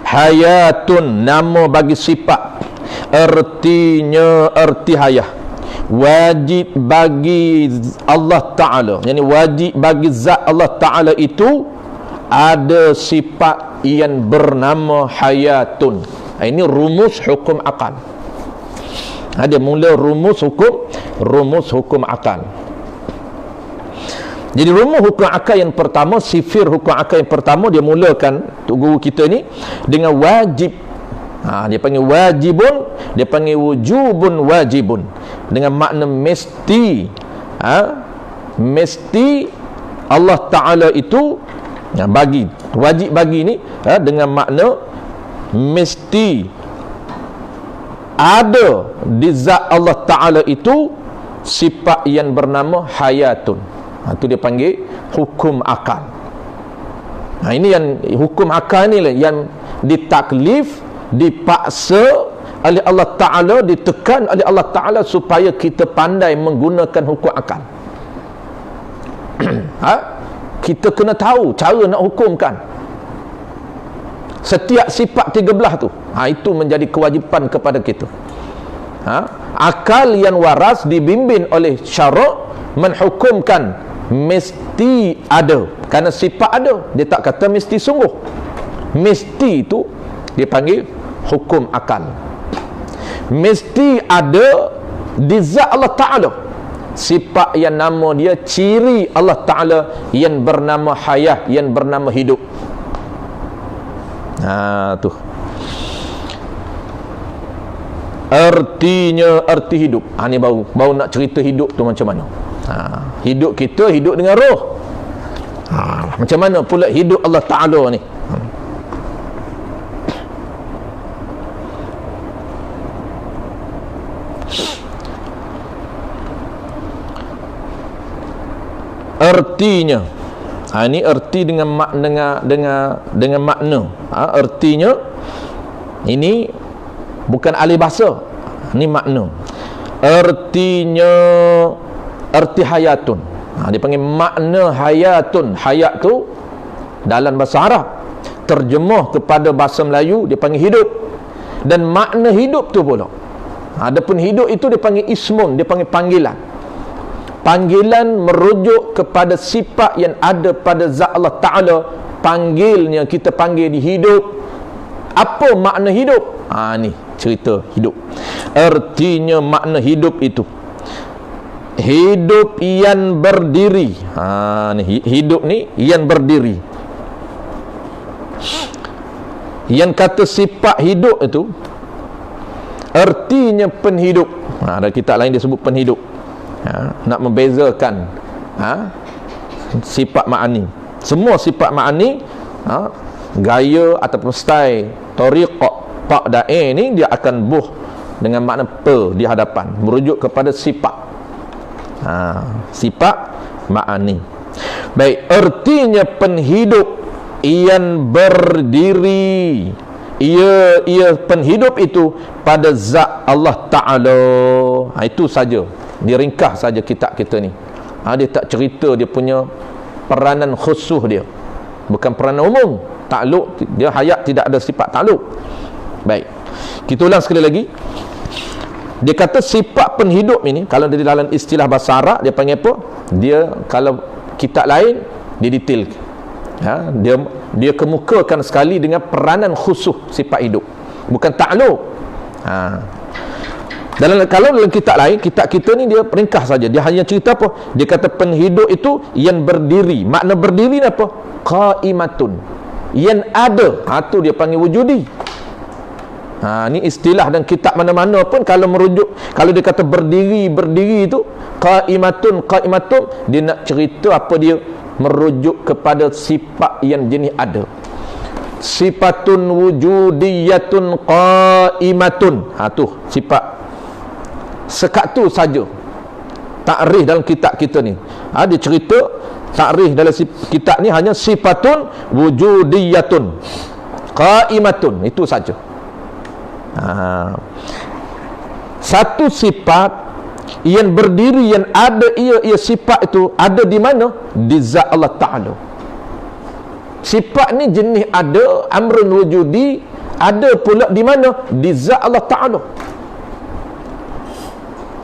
Hayatun, nama bagi sifat, ertinya erti hayah, wajib bagi Allah Ta'ala, yani wajib bagi zat Allah Ta'ala itu ada sifat yang bernama hayatun. Ini rumus hukum akal. Dia mula rumus hukum akal. Jadi rumus hukum akal yang pertama, sifir hukum akal yang pertama, dia mulakan guru kita ni dengan wajib. Dia panggil wajibun, dia panggil wujubun wajibun, dengan makna mesti. Mesti Allah Ta'ala itu bagi, wajib bagi ni dengan makna mesti ada di zat Allah Ta'ala itu sifat yang bernama hayatun. Itu dia panggil hukum akal. Ini yang hukum akal ni lah yang ditaklif, dipaksa oleh Allah Ta'ala, ditekan oleh Allah Ta'ala supaya kita pandai menggunakan hukum akal. Kita kena tahu cara nak hukumkan setiap sifat 13 tu. Itu menjadi kewajipan kepada kita. Akal yang waras dibimbing oleh syarak menghukumkan mesti ada, kerana sifat ada, dia tak kata mesti sungguh. Mesti itu dipanggil hukum akal. Mesti ada di zat Allah Ta'ala sifat yang nama dia, ciri Allah Ta'ala yang bernama hayah, yang bernama hidup. Tu artinya, arti hidup. Ni baru nak cerita hidup tu macam mana. Hidup kita hidup dengan roh. Macam mana pula hidup Allah Ta'ala ni? Artinya, ini erti dengan makna. Ertinya ini bukan ahli bahasa, ini makna. Ertinya erti hayatun. Dia panggil makna hayatun. Hayat tu dalam bahasa Arab, terjemah kepada bahasa Melayu dia panggil hidup. Dan makna hidup tu pula, adapun hidup itu dia panggil ismun, dia panggil panggilan. Panggilan merujuk kepada sifat yang ada pada zat Allah Ta'ala. Panggilnya, kita panggil di hidup. Apa makna hidup? Ni cerita hidup. Artinya makna hidup itu hidup yang berdiri. Ni hidup ni yang berdiri. yang kata sifat hidup itu ertinya penhidup. Ada kitab lain dia sebut penhidup. Nak membezakan sifat ma'ani. Semua sifat ma'ani, gaya ataupun style tariqah pak da'i ni dia akan buh dengan makna pe di hadapan, merujuk kepada sifat. Sifat ma'ani. Baik, ertinya penhidup yang berdiri. Ia penhidup itu pada zat Allah Ta'ala. Itu saja. Diringkas saja kitab kita ni. Dia tak cerita dia punya peranan khusus dia. Bukan peranan umum. Takluk, dia hayat tidak ada sifat takluk. Baik. Kita ulang sekali lagi. Dia kata sifat penhidup ini, kalau dari dalam istilah bahasa Arab dia panggil apa? Dia kalau kitab lain dia detail. Dia kemukakan sekali dengan peranan khusus sifat hidup, bukan takluk. Kalau dalam kitab lain, kitab kita ni dia ringkas saja. Dia hanya cerita apa? Dia kata penhidup itu yang berdiri. Makna berdiri ni apa? Qaimatun, yang ada. Tu dia panggil wujudi. Ni istilah dan kitab mana-mana pun kalau merujuk, kalau dia kata berdiri itu qaimatun, dia nak cerita apa? Dia merujuk kepada sifat yang jenis ada. Sifatun wujudiyatun qaimatun. Tu sifat sekat tu saja takrif dalam kitab kita ni. Dia cerita takrif dalam kitab ni hanya sifatun wujudiyatun qaimatun, itu saja. Satu sifat yang berdiri, yang ada, ia sifat itu ada di mana? Di zat Allah Ta'ala. Sifat ni jenis ada, amrun wujudi, ada pula di mana? Di zat Allah Ta'ala.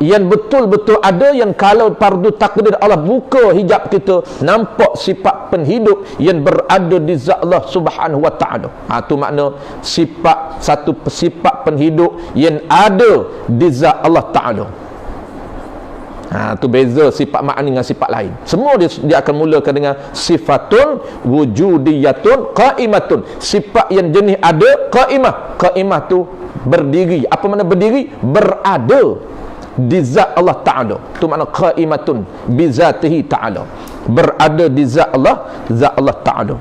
Yang betul-betul ada, yang kalau fardu takdir Allah buka hijab kita, nampak sifat penhidup yang berada di zat Allah Subhanahu wa Ta'ala. Tu makna sifat, satu sifat penhidup yang ada di zat Allah Ta'ala. Tu beza sifat ma'ani dengan sifat lain. Semua dia akan mulakan dengan sifatun wujudiyatun qaimatun. Sifat yang jenis ada, qaimah. Qaimah tu berdiri. Apa makna berdiri? Berada di zat Allah Ta'ala. Tu makna qaimatun bi zatihi ta'ala. Berada di zat Allah Ta'ala.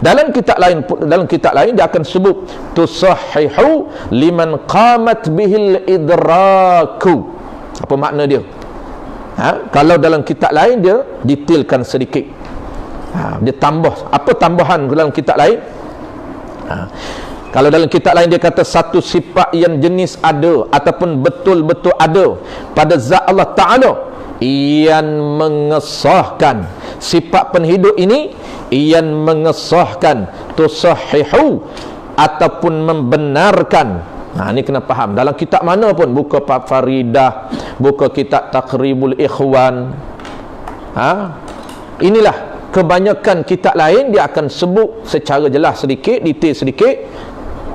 Dalam kitab lain dia akan sebut tusahhihu liman qamat bihil idraku. Apa makna dia? Kalau dalam kitab lain dia detailkan sedikit. Dia tambah. Apa tambahan dalam kitab lain? Kalau dalam kitab lain dia kata satu sifat yang jenis ada ataupun betul-betul ada pada zat Allah Ta'ala, yang mengesahkan sifat penhidup ini, yang mengesahkan tusahhihu ataupun membenarkan. Ini kena faham. Dalam kitab mana pun, buka Faridah, buka kitab Taqribul Ikhwan, inilah kebanyakan kitab lain dia akan sebut secara jelas sedikit, detail sedikit.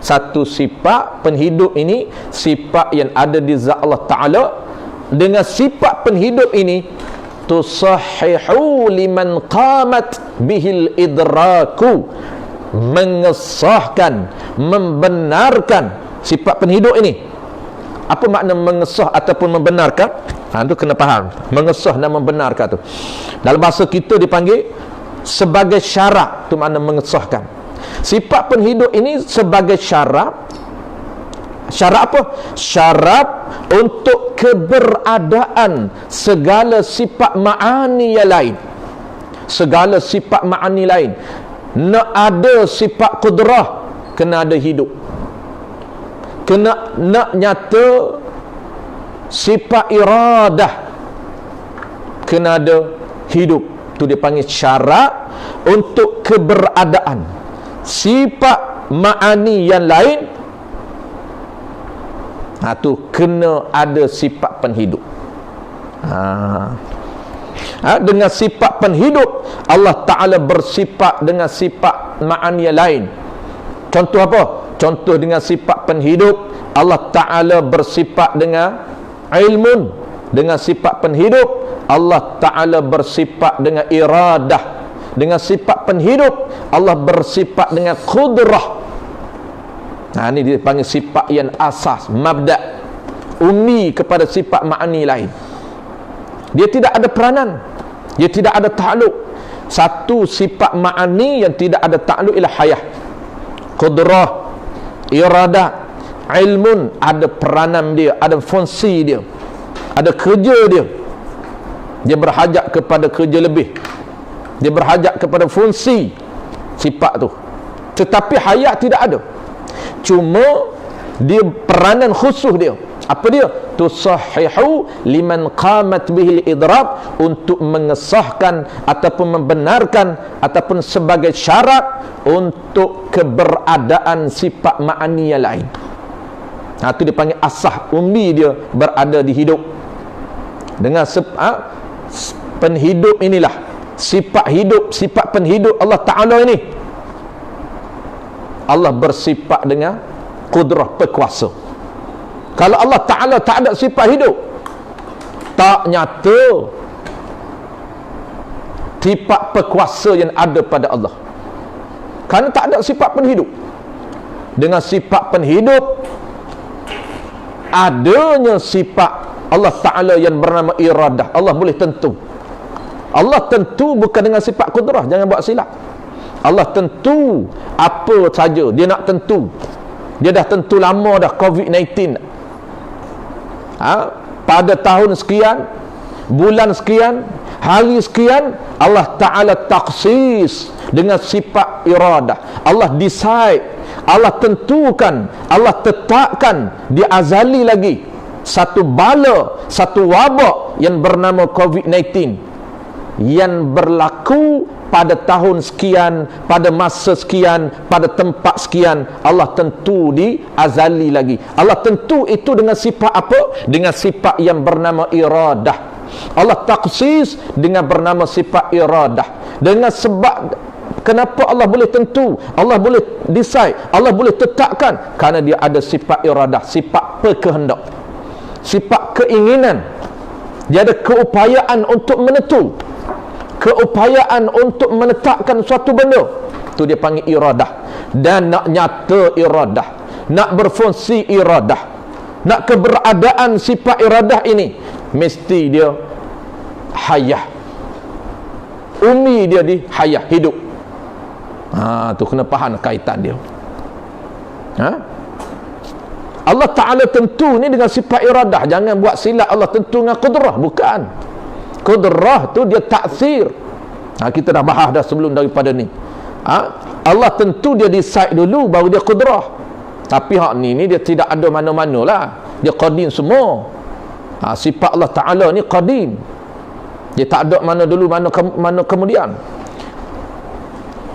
Satu sifat penhidup ini, sifat yang ada di zat Allah Ta'ala, dengan sifat penhidup ini tusahhihu liman qamat bihil idraku, mengesahkan, membenarkan sifat penhidup ini. Apa makna mengesah ataupun membenarkan? Itu kena faham. Mengesah dan membenarkan tu dalam bahasa kita dipanggil sebagai syarat. Tu makna mengesahkan. Sifat penhidup ini sebagai syarat. Syarat apa? Syarat untuk keberadaan segala sifat ma'ani yang lain. Segala sifat ma'ani lain. Nak ada sifat kudrah, kena ada hidup. Kena nak nyata sifat iradah, kena ada hidup. Tu dia panggil syarat untuk keberadaan sifat ma'ani yang lain. Tu kena ada sifat penhidup. Dengan sifat penhidup Allah Ta'ala bersifat dengan sifat ma'ani yang lain. Contoh apa? Contoh dengan sifat penhidup Allah Ta'ala bersifat dengan ilmun. Dengan sifat penhidup Allah Ta'ala bersifat dengan iradah. Dengan sifat penhidup Allah bersifat dengan qudrah. Ini dia panggil sifat yang asas, mabda', ummi kepada sifat ma'ani lain. Dia tidak ada peranan, dia tidak ada ta'aluk. Satu sifat ma'ani yang tidak ada ta'aluk ialah hayah, qudrah, iradah, ilmun. Ada peranan dia, ada fungsi dia, ada kerja dia. Dia berhajat kepada kerja lebih, dia berhajat kepada fungsi sifat tu. Tetapi hayat tidak ada. Cuma dia peranan khusus dia. Apa dia? Tusahhihu liman qamat bihil idrak, untuk mengesahkan ataupun membenarkan ataupun sebagai syarat untuk keberadaan sifat ma'ani yang lain. Itu dia panggil asah, ummi dia berada di hidup. Dengan penhidup inilah, sifat hidup, sifat penhidup Allah Ta'ala ini. Allah bersifat dengan kudrah, berkuasa. Kalau Allah Ta'ala tak ada sifat hidup, tak nyata sifat berkuasa yang ada pada Allah, kerana tak ada sifat penhidup. Dengan sifat penhidup, adanya sifat Allah Ta'ala yang bernama iradah. Allah boleh tentu. Allah tentu bukan dengan sifat kudrah, jangan buat silap. Allah tentu apa saja dia nak tentu. Dia dah tentu lama dah, COVID-19. Pada tahun sekian, bulan sekian, hari sekian, Allah Ta'ala taksis dengan sifat iradah. Allah decide, Allah tentukan, Allah tetapkan di azali lagi satu bala, satu wabak yang bernama COVID-19 yang berlaku pada tahun sekian, pada masa sekian, pada tempat sekian. Allah tentu di azali lagi. Allah tentu itu dengan sifat apa? Dengan sifat yang bernama iradah. Allah taksis dengan bernama sifat iradah. Dengan sebab kenapa Allah boleh tentu, Allah boleh decide, Allah boleh tetapkan? Kerana dia ada sifat iradah, sifat berkehendak, sifat keinginan. Dia ada keupayaan untuk menentu, keupayaan untuk menetapkan suatu benda. Tu dia panggil iradah. Dan nak nyata iradah, nak berfungsi iradah, nak keberadaan sifat iradah ini, mesti dia hayah, ummi dia di hayah, hidup. Tu kena faham kaitan dia. Allah Ta'ala tentu ni dengan sifat iradah. Jangan buat silap Allah tentu dengan kudrah. Bukan. Kudrah tu dia taksir. Kita dah bahas dah sebelum daripada ni. Allah tentu dia decide dulu, baru dia kudrah. Tapi hak ni dia tidak ada mana-mana lah. Dia qadim semua. Sifat Allah Ta'ala ni qadim. Dia tak ada mana dulu, mana kemudian.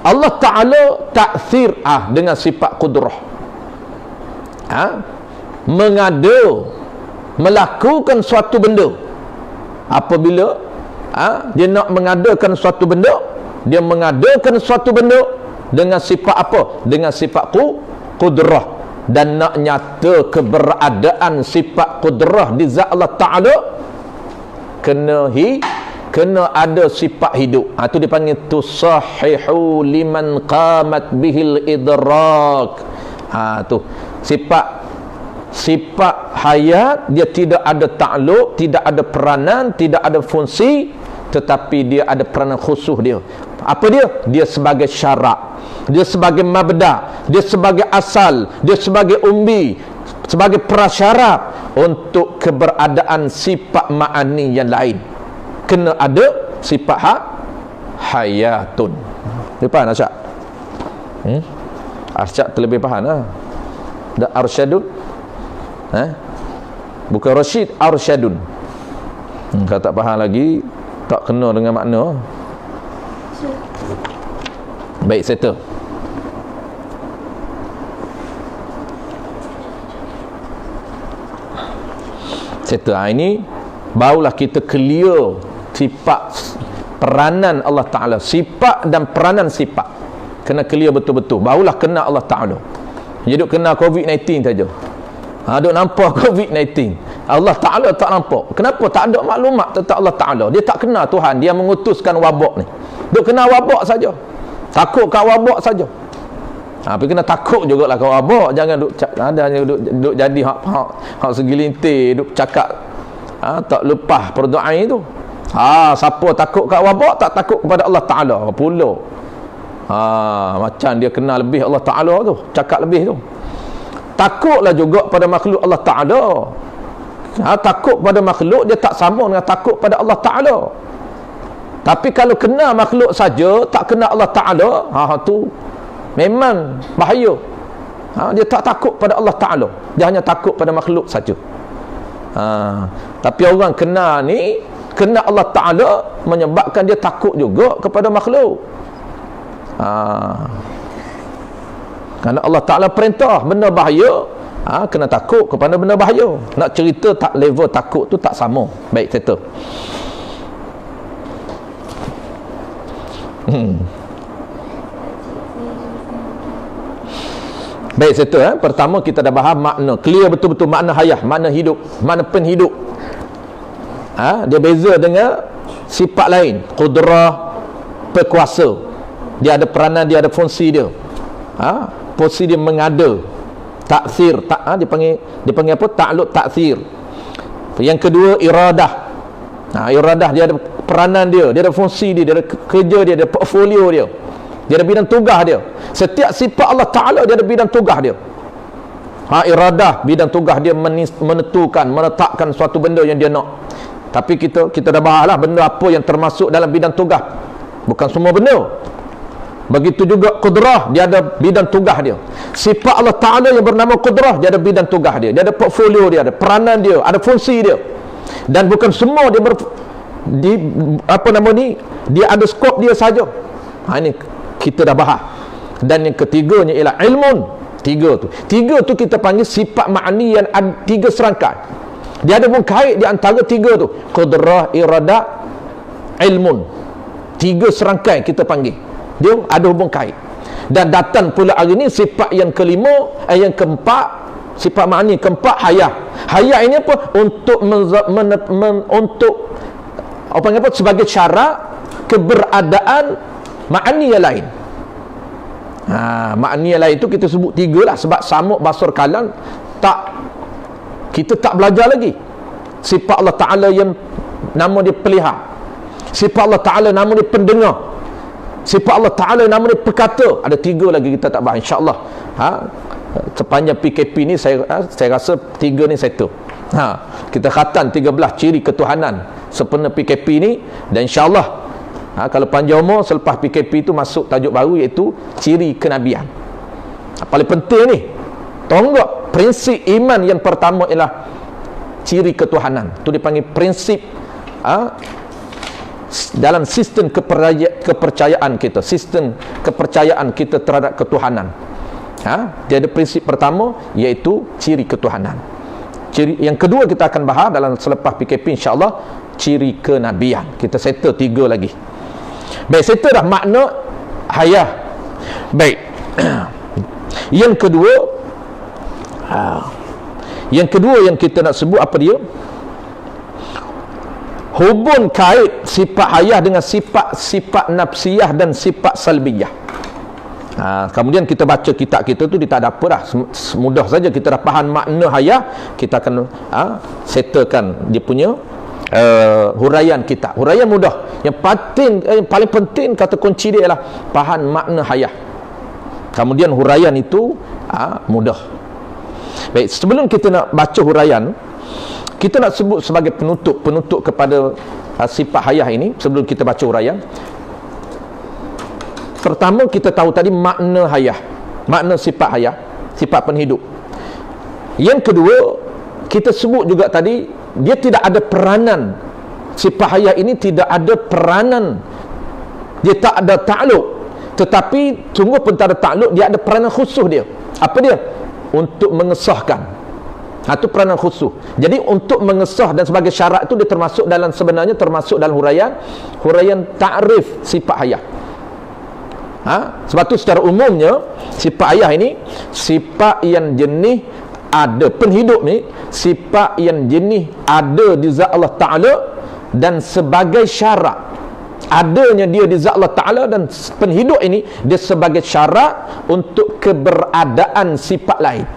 Allah Ta'ala taksir dengan sifat kudrah. Mengada, melakukan suatu benda. Apabila dia nak mengadakan suatu benda, dia mengadakan suatu benda dengan sifat apa? Dengan sifat kudrah. Dan nak nyata keberadaan sifat kudrah di zat Allah Ta'ala, kena ada sifat hidup. Itu dipanggil tusahhihu liman qamat bihil idrak. Tu sifat hayat, dia tidak ada takluk, tidak ada peranan, tidak ada fungsi, tetapi dia ada peranan khusus dia. Apa dia? Dia sebagai syarat, dia sebagai mabda, dia sebagai asal, dia sebagai umbi, sebagai prasyarat untuk keberadaan sifat ma'ani yang lain. Kena ada sifat hayatun. Dia faham Asyad? Asyad terlebih faham lah. Dah arsyadun, bukan Rashid, arsyadun. Kalau tak faham lagi, tak kena dengan makna. Baik, settle. Settle. Ini barulah kita clear sifat peranan Allah Ta'ala, sifat dan peranan sifat. Kena clear betul-betul, barulah kena Allah Ta'ala. Jadi kena COVID-19 saja. Duk nampak COVID-19, Allah Ta'ala tak nampak. Kenapa? Tak ada maklumat tentang Allah Ta'ala. Dia tak kenal Tuhan, dia mengutuskan wabak ni. Duk kena wabak saja, takut kat wabak saja. Tapi kena takut jugalah kau abak, jangan duk jadi hak segelintir duk cakap tak lepas perdoaan itu. Siapa takut kat wabak tak takut kepada Allah Taala pula. Macam dia kenal lebih Allah Taala tu, cakap lebih tu. Takutlah juga pada makhluk Allah Taala. Takut pada makhluk dia tak sama dengan takut pada Allah Taala. Tapi kalau kena makhluk saja, tak kena Allah Taala, tu memang bahaya. Dia tak takut pada Allah Ta'ala, dia hanya takut pada makhluk saja. Tapi orang kena ni, kena Allah Ta'ala menyebabkan dia takut juga kepada makhluk. Kerana Allah Ta'ala perintah benda bahaya, kena takut kepada benda bahaya. Nak cerita tak, level takut tu tak sama. Baik, cerita baik, settle. Pertama kita dah bahas makna, clear betul-betul makna hayah, makna hidup, makna penhidup. Dia beza dengan sifat lain. Qudrah, berkuasa. Dia ada peranan, dia ada fungsi dia. Fungsi dia mengada. Taksir, dia panggil apa? Ta'alluq taksir. Yang kedua iradah. Iradah dia ada peranan dia ada fungsi dia ada kerja dia ada portfolio dia ada bidang tugas dia. Setiap sifat Allah Ta'ala dia ada bidang tugas dia. Iradah, bidang tugas dia menentukan, meletakkan suatu benda yang dia nak. Tapi kita dah bahas lah benda apa yang termasuk dalam bidang tugas. Bukan semua benda. Begitu juga qudrah, dia ada bidang tugas dia. Sifat Allah Ta'ala yang bernama qudrah, dia ada bidang tugas dia ada portfolio dia, ada peranan dia, ada fungsi dia. Dan bukan semua dia dia ada skop dia saja. Ini kita dah bahas. Dan yang ketiganya ialah ilmun. Tiga tu kita panggil sifat ma'ani yang ada tiga serangkai. Dia ada hubung kait di antara tiga tu. Qudrah, iradah, ilmun. Tiga serangkai kita panggil. Dia ada hubung kait. Dan datang pula hari ni sifat yang kelima, yang keempat, sifat ma'ani keempat, hayah. Hayah ini apa? Untuk untuk apa panggil apa? Sebagai syarat keberadaan ma'ani yang lain. Ma'ani yang lain itu kita sebut tiga lah. Sebab samuk basar kalam kita tak belajar lagi. Sifat Allah Ta'ala yang nama dia pelihara, sifat Allah Ta'ala nama dia pendengar, sifat Allah Ta'ala nama dia perkata. Ada tiga lagi kita tak bahas, insyaAllah. Sepanjang PKP ni saya rasa tiga ni satu. Kita khatam 13 ciri ketuhanan sempena PKP ni. Dan insyaAllah kalau panjang umur selepas PKP tu masuk tajuk baru, iaitu ciri kenabian. Paling penting ni, tonggak prinsip iman yang pertama ialah ciri ketuhanan. Tu dipanggil prinsip dalam sistem kepercayaan kita, sistem kepercayaan kita terhadap ketuhanan. Dia ada prinsip pertama, iaitu ciri ketuhanan. Ciri yang kedua kita akan bahas dalam selepas PKP, insyaAllah, ciri kenabian. Kita settle tiga lagi. Baik, settle dah makna hayah. Baik. Yang kedua yang kita nak sebut apa dia? Hubung kait sifat hayah dengan sifat nafsiyah dan sifat salbiyah. Kemudian kita baca kitab kita tu, dia tak ada apa dah, mudah saja kita dah faham makna hayah. Kita akan settlekan dia punya huraian kitab. Huraian mudah. Yang paling penting kata kunci dia ialah faham makna hayah. Kemudian huraian itu mudah. Baik, sebelum kita nak baca huraian, kita nak sebut sebagai penutup kepada sifat hayah ini. Sebelum kita baca huraian, pertama kita tahu tadi makna hayah, makna sifat hayah, sifat penhidup. Yang kedua, kita sebut juga tadi, dia tidak ada peranan. Sifat hayah ini tidak ada peranan, dia tak ada ta'alluq. Tetapi sungguh pun tak ada ta'alluq, dia ada peranan khusus dia. Apa dia? Untuk mengesahkan. Itu peranan khusus. Jadi untuk mengesah dan sebagai syarat itu dia termasuk dalam, sebenarnya termasuk dalam huraian ta'rif sifat hayah. Sebab tu secara umumnya sifat hayah ini sifat yang jenis ada, penhidup ni sifat yang jenis ada di zat Allah Ta'ala, dan sebagai syarat adanya dia di zat Allah Ta'ala, dan penhidup ini dia sebagai syarat untuk keberadaan sifat lain.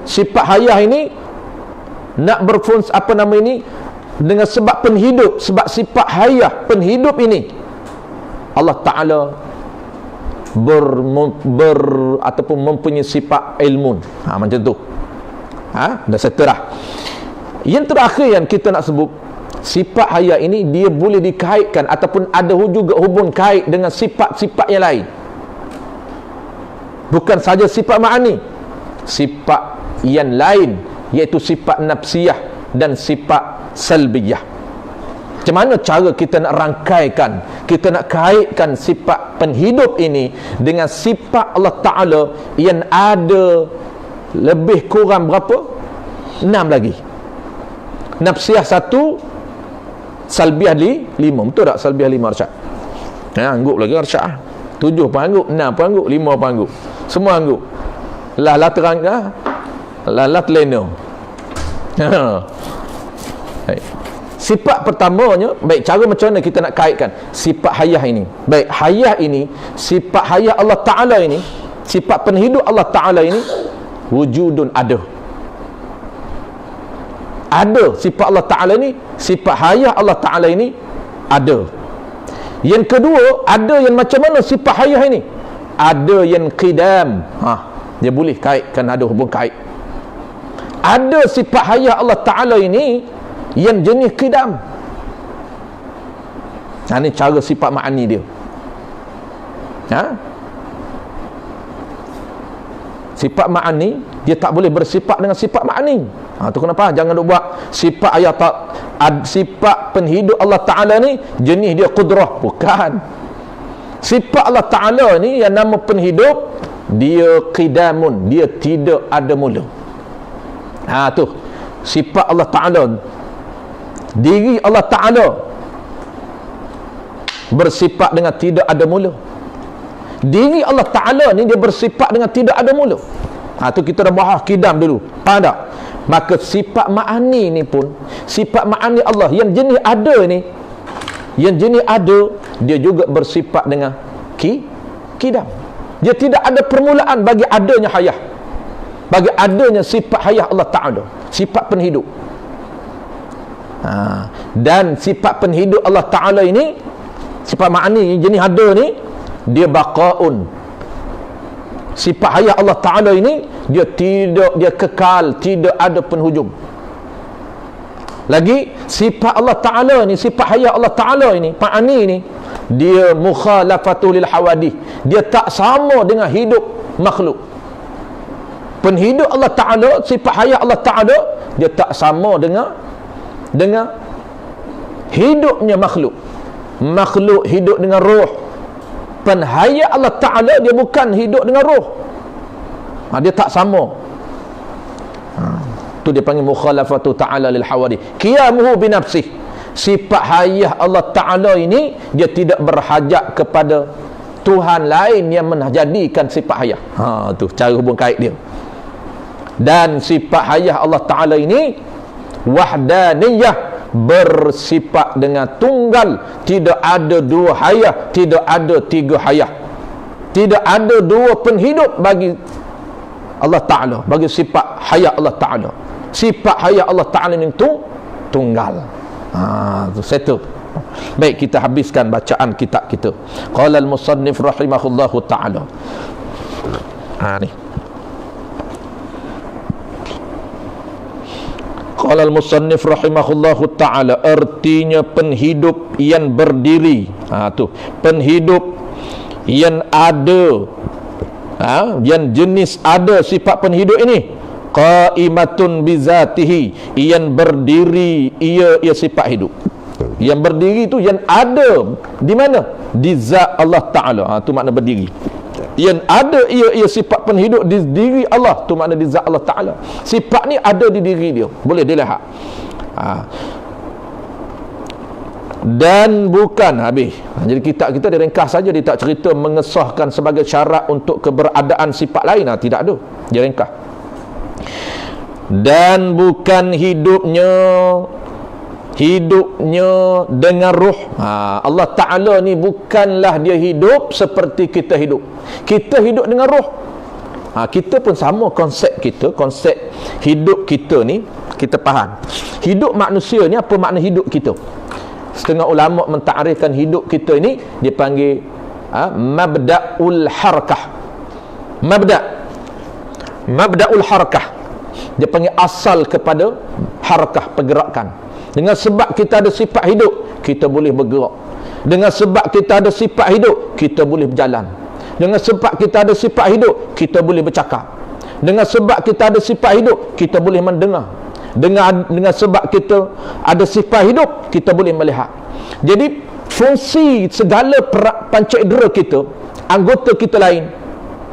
Sifat hayah ini nak berfungsi dengan sebab penhidup, sebab sifat hayah penhidup ini Allah Ta'ala ataupun mempunyai sifat ilmun. Macam tu. Dah settle dah. Yang terakhir yang kita nak sebut, sifat hayat ini dia boleh dikaitkan ataupun ada juga hubung kait dengan sifat-sifat yang lain. Bukan saja sifat ma'ani, sifat yang lain, iaitu sifat nafsiyah dan sifat salbiyah. Macam mana cara kita nak rangkaikan, kita nak kaitkan sifat penhidup ini dengan sifat Allah Ta'ala yang ada lebih kurang berapa? 6 lagi. Nafsiyah 1, salbiyah 5. Betul tak salbiyah 5 Arsyad? Angguk lagi Arsyad. 7 pun angguk, 6 pun angguk, 5 pun angguk. Semua angguk. Lah terang dah. Lah telena. Sifat pertamanya, baik, cara macam mana kita nak kaitkan sifat hayah ini? Baik, hayah ini, sifat hayah Allah Ta'ala ini, sifat penhidup Allah Ta'ala ini, wujudun ada. Ada sifat Allah Ta'ala ini, sifat hayah Allah Ta'ala ini ada. Yang kedua, ada yang macam mana sifat hayah ini? Ada yang qidam. Dia boleh kaitkan, ada hubung kait. Ada sifat hayah Allah Ta'ala ini yang jenis qidam. Ini cara sifat ma'ani dia. Sifat ma'ani dia tak boleh bersifat dengan sifat ma'ani. Tu kenapa jangan duk buat sifat ayat sifat penhidup Allah Ta'ala ni jenis dia qudrah. Bukan. Sifat Allah Ta'ala ni yang nama penhidup, dia qidamun, dia tidak ada mula. Tu sifat Allah Ta'ala, diri Allah Ta'ala bersifat dengan tidak ada mula. Diri Allah Ta'ala ni dia bersifat dengan tidak ada mula. Tu kita dah bahas qidam dulu. Faham tak? Maka sifat ma'ani ni pun, sifat ma'ani Allah yang jenis ada ni, yang jenis ada, dia juga bersifat dengan qidam. Dia tidak ada permulaan bagi adanya hayah, bagi adanya sifat hayah Allah Ta'ala, sifat penhidup. Dan sifat penhidup Allah Ta'ala ini, sifat ma'ani jenis ada ni, dia baqa'un. Sifat hayah Allah Ta'ala ini dia kekal, tidak ada penhujung. Lagi sifat Allah Ta'ala ni, sifat hayah Allah Ta'ala ini, ma'ani ni, dia mukhalafatu lil hawadith, dia tak sama dengan hidup makhluk. Penhidup Allah Ta'ala, sifat hayah Allah Ta'ala, dia tak sama dengan hidupnya makhluk. Makhluk hidup dengan roh. Penhayat Allah Ta'ala dia bukan hidup dengan roh. Dia tak sama. Tu dia panggil mukhalafatu ta'ala lil hawadith. Qiyamuhu binafsih. Sifat hayah Allah Ta'ala ini dia tidak berhajat kepada Tuhan lain yang menjadikan sifat hayah. Tu cara hubung kait dia. Dan sifat hayah Allah Ta'ala ini wahdaniyah, bersifat dengan tunggal. Tidak ada dua hayah, tidak ada tiga hayah, tidak ada dua penhidup bagi Allah Ta'ala, bagi sifat hayah Allah Ta'ala. Sifat hayah Allah Ta'ala ini tunggal. Tu settle. Baik, kita habiskan bacaan kitab kita. Qala al-musannif rahimahullahu ta'ala. Ni qala al-musannif rahimahullahu ta'ala, artinya penhidup yang berdiri. Tu penhidup yang ada, yang jenis ada sifat penhidup ini, qaimatun bizatihi, yang berdiri ia sifat hidup. Yang berdiri tu yang ada di mana? Di zat Allah Ta'ala. Tu makna berdiri. Yang ada ia sifat penhidup di diri Allah, tu makna di zat Allah Ta'ala. Sifat ni ada di diri dia, boleh dilihat. Dan bukan habis. Jadi kitab kita dia ringkas saja, dia tak cerita mengesahkan sebagai syarat untuk keberadaan sifat lain. Tidak ada, dia ringkas. Dan bukan hidupnya hidupnya dengan ruh. Allah Ta'ala ni bukanlah dia hidup seperti kita hidup. Kita hidup dengan ruh. Kita pun sama konsep kita, konsep hidup kita ni kita faham. Hidup manusia ni apa makna hidup kita? Setengah ulama mentarifkan hidup kita ini dia panggil mabda'ul harakah. Mabda'ul harakah. Dia panggil asal kepada harakah, pergerakan. Dengan sebab kita ada sifat hidup, kita boleh bergerak. Dengan sebab kita ada sifat hidup, kita boleh berjalan. Dengan sebab kita ada sifat hidup, kita boleh bercakap. Dengan sebab kita ada sifat hidup, kita boleh mendengar. Dengan sebab kita ada sifat hidup, kita boleh melihat. Jadi fungsi segala panca indera kita, anggota kita lain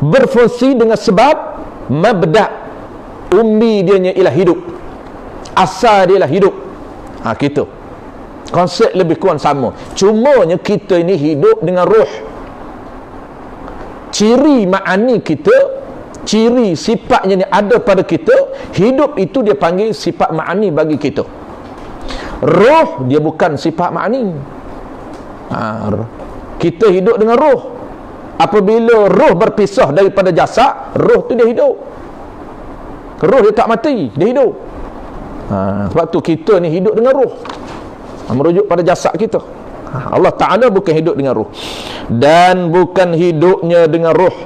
berfungsi dengan sebab mabda' ummi dia ialah hidup. Asal dia ialah hidup. Kita konsep lebih kurang sama. Cumanya kita ini hidup dengan ruh. Ciri ma'ani kita, ciri sifatnya ni ada pada kita. Hidup itu dia panggil sifat ma'ani bagi kita. Roh dia bukan sifat ma'ani. Kita hidup dengan roh. Apabila roh berpisah daripada jasad, roh tu dia hidup. Roh dia tak mati, dia hidup. Sebab tu kita ni hidup dengan roh, merujuk pada jasad kita. Allah Ta'ala bukan hidup dengan ruh, dan bukan hidupnya dengan ruh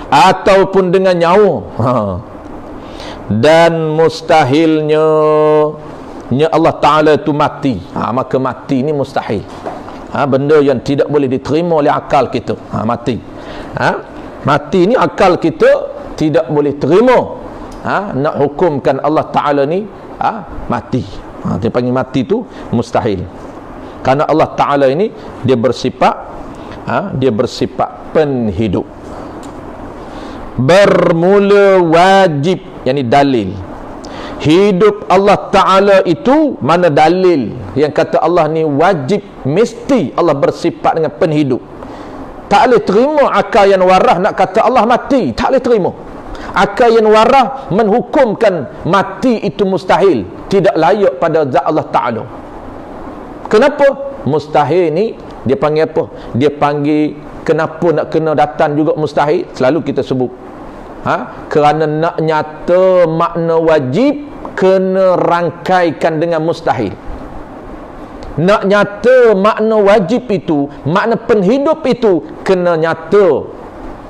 ataupun dengan nyawa, dan mustahilnya Allah Ta'ala itu mati. Maka mati ni mustahil. Benda yang tidak boleh diterima oleh akal kita. Mati mati ni akal kita tidak boleh terima. Nak hukumkan Allah Ta'ala ni mati, dia panggil mati tu mustahil. Karena Allah Ta'ala ini dia bersifat penhidup. Bermula wajib, yakni dalil. Hidup Allah Ta'ala itu mana dalil yang kata Allah ni wajib, mesti Allah bersifat dengan penhidup. Tak boleh terima akal yang warah nak kata Allah mati, tak boleh terima. Akal yang warah menghukumkan mati itu mustahil, tidak layak pada zat Allah Ta'ala. Kenapa? Mustahil ni dia panggil apa? Dia panggil kenapa nak kena datang juga mustahil? Selalu kita sebut kerana nak nyata makna wajib kena rangkaikan dengan mustahil. Nak nyata makna wajib itu, makna penhidup itu, kena nyata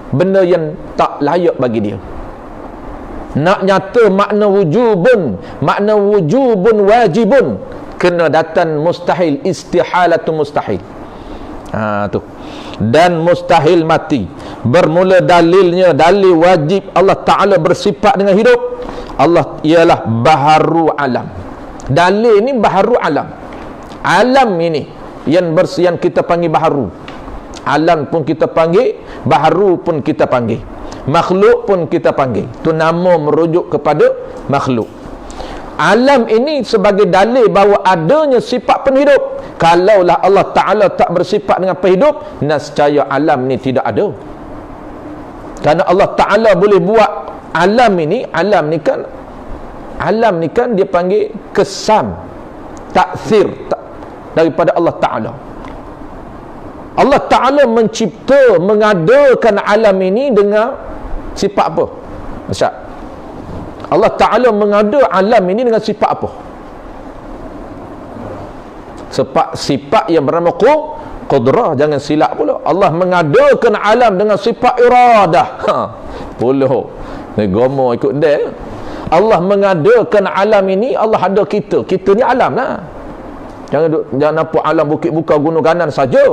benda yang tak layak bagi dia. Nak nyata makna wujubun wajibun, kena datang mustahil, istihalatu mustahil. Tu. Dan mustahil mati. Bermula dalilnya, dalil wajib Allah Ta'ala bersifat dengan hidup. Allah ialah baharu alam. Dalil ni baharu alam. Alam ini yang kita panggil baharu. Alam pun kita panggil, baharu pun kita panggil, makhluk pun kita panggil. Tu nama merujuk kepada makhluk. Alam ini sebagai dalil bahawa adanya sifat penhidup. Kalaulah Allah Ta'ala tak bersifat dengan penhidup, nescaya alam ni tidak ada. Kerana Allah Ta'ala boleh buat alam ini. Alam ni kan dia panggil kesan, taksir daripada Allah Ta'ala. Allah Ta'ala mencipta, mengadakan alam ini dengan sifat apa? Ustaz, Allah Ta'ala mengada alam ini dengan sifat apa? Sifat yang bernama qudrah. Jangan silap pula. Allah mengadakan alam dengan sifat iradah. Puluh ni gomo ikut dia. Allah mengadakan alam ini, Allah ada kita. Kita ni alam lah. Jangan nampak alam bukit buka gunung kanan saja.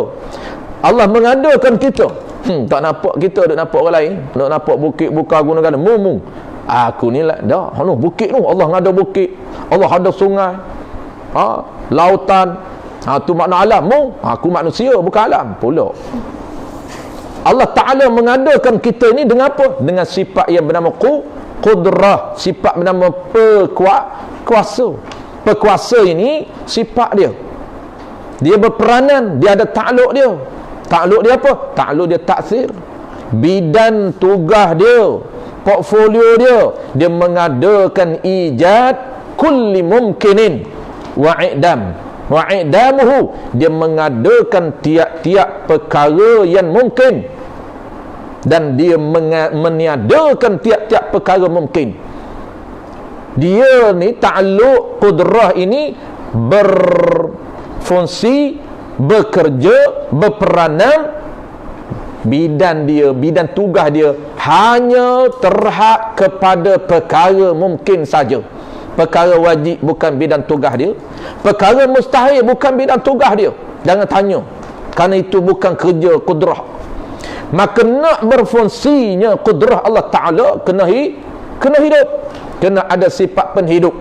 Allah mengadakan kita. Tak nampak kita, duk nampak orang lain. Duk nampak bukit buka gunung kanan. Aku ni lah dah. Bukit tu Allah ada bukit. Allah ada sungai. Lautan. Tu makna alam. Aku manusia bukan alam pula. Allah Ta'ala mengadakan kita ni dengan apa? Dengan sifat yang bernama qudrah. Sifat bernama kuasa. Pekuasa ini sifat dia. Dia berperanan, dia ada takluk dia. Takluk dia apa? Takluk dia taksir. Bidan tugas dia, portfolio dia, dia mengadakan ijad kulli mumkinin. wa i'damuhu, dia mengadakan tiap-tiap perkara yang mungkin, dan dia meniadakan tiap-tiap perkara mungkin. Dia ni ta'alluq qudrah ini berfungsi, bekerja, berperanan, bidang tugas dia hanya terhad kepada perkara mungkin saja. Perkara wajib bukan bidang tugas dia, perkara mustahil bukan bidang tugas dia. Jangan tanya, kerana itu bukan kerja qudrah. Maka nak berfungsinya qudrah Allah Ta'ala kena hidup, kena ada sifat penghidup.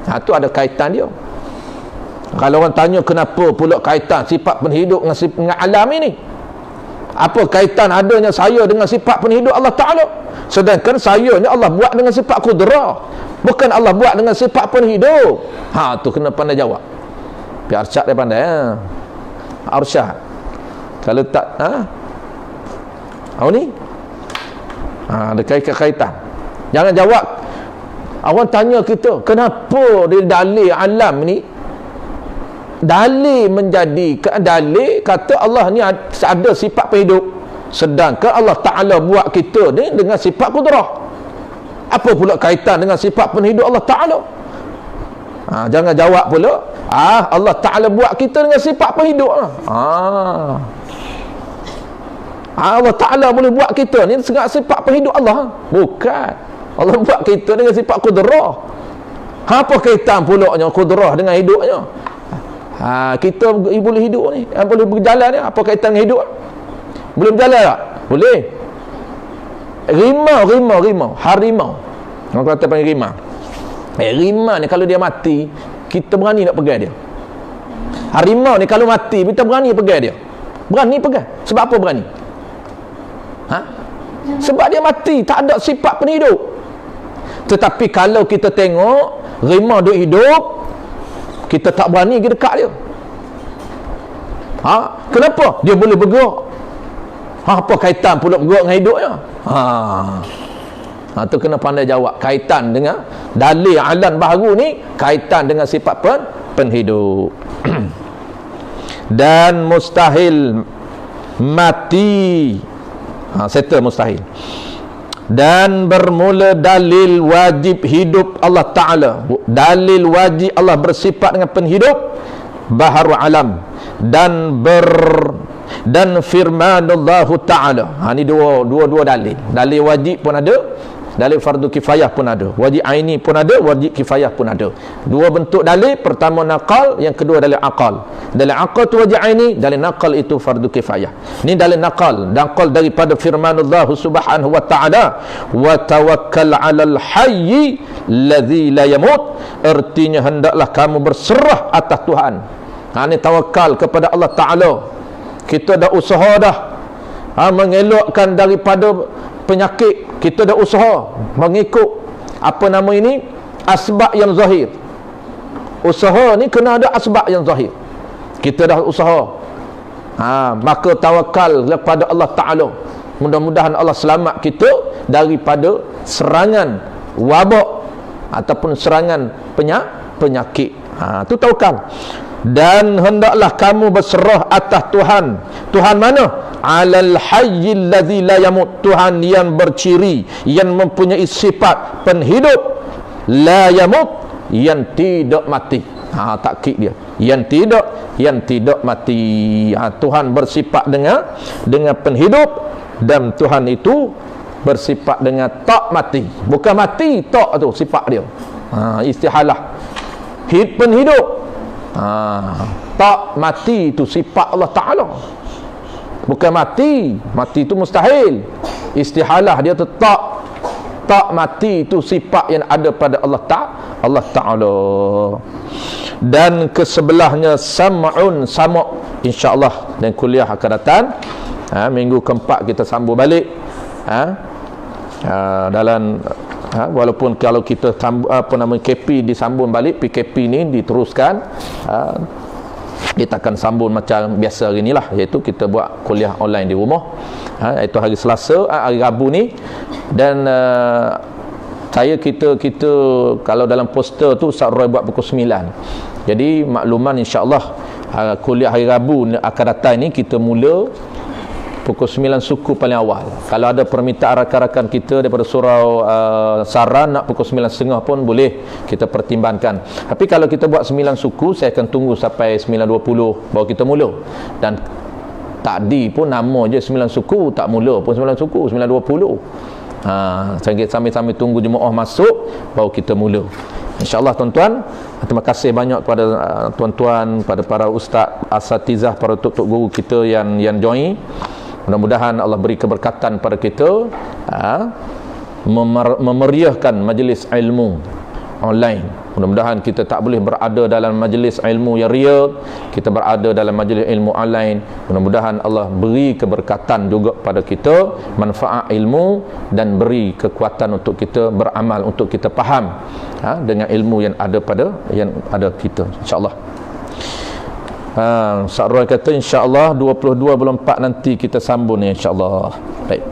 Itu ada kaitan dia. Kalau orang tanya kenapa pula kaitan sifat penghidup dengan alam ini, apa kaitan adanya saya dengan sifat penghidup Allah Ta'ala, sedangkan saya ni Allah buat dengan sifat qudrah, bukan Allah buat dengan sifat penghidup. Tu kena pandai jawab. Biar Arsyad dia pandai. Arsyad kalau tak ni ada kaitan. Jangan jawab. Orang tanya kita kenapa di dalil alam ni, dalil menjadi dalil kata Allah ni ada sifat penghidup, sedangkan Allah Ta'ala buat kita ni dengan sifat qudrah. Apa pula kaitan dengan sifat penghidup Allah Ta'ala? Jangan jawab pula Allah Ta'ala buat kita dengan sifat penghidup. Allah Ta'ala boleh buat kita ni dengan sifat penghidup Allah? Bukan. Allah buat kita dengan sifat qudrah. Apa kaitan pula qudrah dengan hidupnya? Kita boleh hidup ni, boleh berjalan ni, apa kaitan dengan hidup? Boleh berjalan tak? Boleh. Harimau. Orang kata panggil rimau. Rimau ni kalau dia mati, kita berani nak pegang dia. Harimau ni kalau mati, kita berani pegang dia. Berani pegang. Sebab apa berani? Sebab dia mati, tak ada sifat penghidup. Tetapi kalau kita tengok rimau duk hidup, kita tak berani pergi dekat dia. Kenapa? Dia boleh bergerak. Apa kaitan pula bergerak dengan hidupnya? Tu kena pandai jawab. Kaitan dengan dalil alam baharu ni, kaitan dengan sifat penghidup. Dan mustahil mati. Settle mustahil. Dan bermula dalil wajib hidup Allah Ta'ala, dalil wajib Allah bersifat dengan penghidup, baharu alam, dan firmanullah Ta'ala. Ini dua dalil. Dalil wajib pun ada, dalil fardu kifayah pun ada, wajib aini pun ada, wajib kifayah pun ada. Dua bentuk dalil, pertama naqal, yang kedua dalil aqal. Dalil aqal tu wajib aini, dalil naqal itu fardu kifayah. Ini dalil naqal daripada firmanullah subhanahu wa ta'ala, wa tawakkal 'alal hayy alladhi la yamut. Artinya hendaklah kamu berserah atas Tuhan. Ini tawakal kepada Allah Ta'ala. Kita dah usaha dah mengelakkan daripada penyakit. Kita dah usaha mengikut apa nama ini, asbab yang zahir. Usaha ni kena ada asbab yang zahir. Kita dah usaha, maka tawakal kepada Allah Ta'ala. Mudah-mudahan Allah selamat kita daripada serangan wabak ataupun serangan penyakit. Itu tawakal. Dan hendaklah kamu berserah atas Tuhan. Tuhan mana? Alal hayyil ladzi la yamut. Tuhan yang berciri, yang mempunyai sifat penghidup, la yamut, yang tidak mati. Takkid dia, yang tidak mati. Tuhan bersifat dengan penghidup, dan Tuhan itu bersifat dengan tak mati. Bukan mati, tak tu sifat dia. Istihalah penghidup. Tak mati itu sifat Allah Ta'ala. Bukan mati itu mustahil. Istihalah dia tetap. Tak mati itu sifat yang ada pada Allah Ta'ala. Dan kesebelahnya sam'un, sama' insya-Allah, dan kuliah akan datang. Minggu keempat kita sambung balik. Dalam walaupun kalau kita KP disambung balik, PKP ni diteruskan, kita akan sambung macam biasa hari ni lah, iaitu kita buat kuliah online di rumah, iaitu hari Selasa, hari Rabu ni. Dan kita kalau dalam poster tu Ustaz Roy buat pukul 9. Jadi makluman insya-Allah kuliah hari Rabu akan datang ni kita mula pukul 9 suku paling awal. Kalau ada permintaan rakan-rakan kita daripada surau Saran nak pukul 9.30 pun boleh kita pertimbangkan. Tapi kalau kita buat 9 suku, saya akan tunggu sampai 9.20 baru kita mula. Dan tadi pun nama je 9 suku, tak mula pun 9 suku, 9.20. Sambil-sambil tunggu jemaah masuk baru kita mula. InsyaAllah tuan-tuan, terima kasih banyak kepada tuan-tuan, pada para ustaz, asatizah, para tok-tok guru kita yang join. Mudah-mudahan Allah beri keberkatan pada kita, memeriahkan majlis ilmu online. Mudah-mudahan kita tak boleh berada dalam majlis ilmu yang real, kita berada dalam majlis ilmu online. Mudah-mudahan Allah beri keberkatan juga pada kita, manfaat ilmu, dan beri kekuatan untuk kita beramal, untuk kita faham dengan ilmu yang ada kita, insya-Allah. Ustaz Roy kata insya-Allah 22 bulan 4 nanti kita sambung ni, insya-Allah. Baik.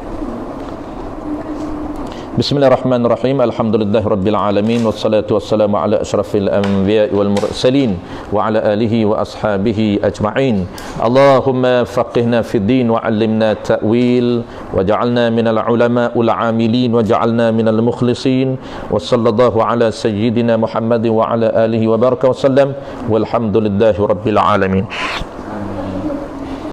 Bismillahirrahmanirrahim. Alhamdulillahirabbil alamin wassalatu wassalamu ala asyrafil anbiya'i wal mursalin wa ala alihi wa ashabihi ajma'in. Allahumma faqihna fid din wa 'allimna ta'wil waj'alna minal ulama'ul 'amilin waj'alna minal mukhlisin wa sallallahu ala sayyidina Muhammadin wa ala alihi wa baraka wa sallam walhamdulillahirabbil alamin.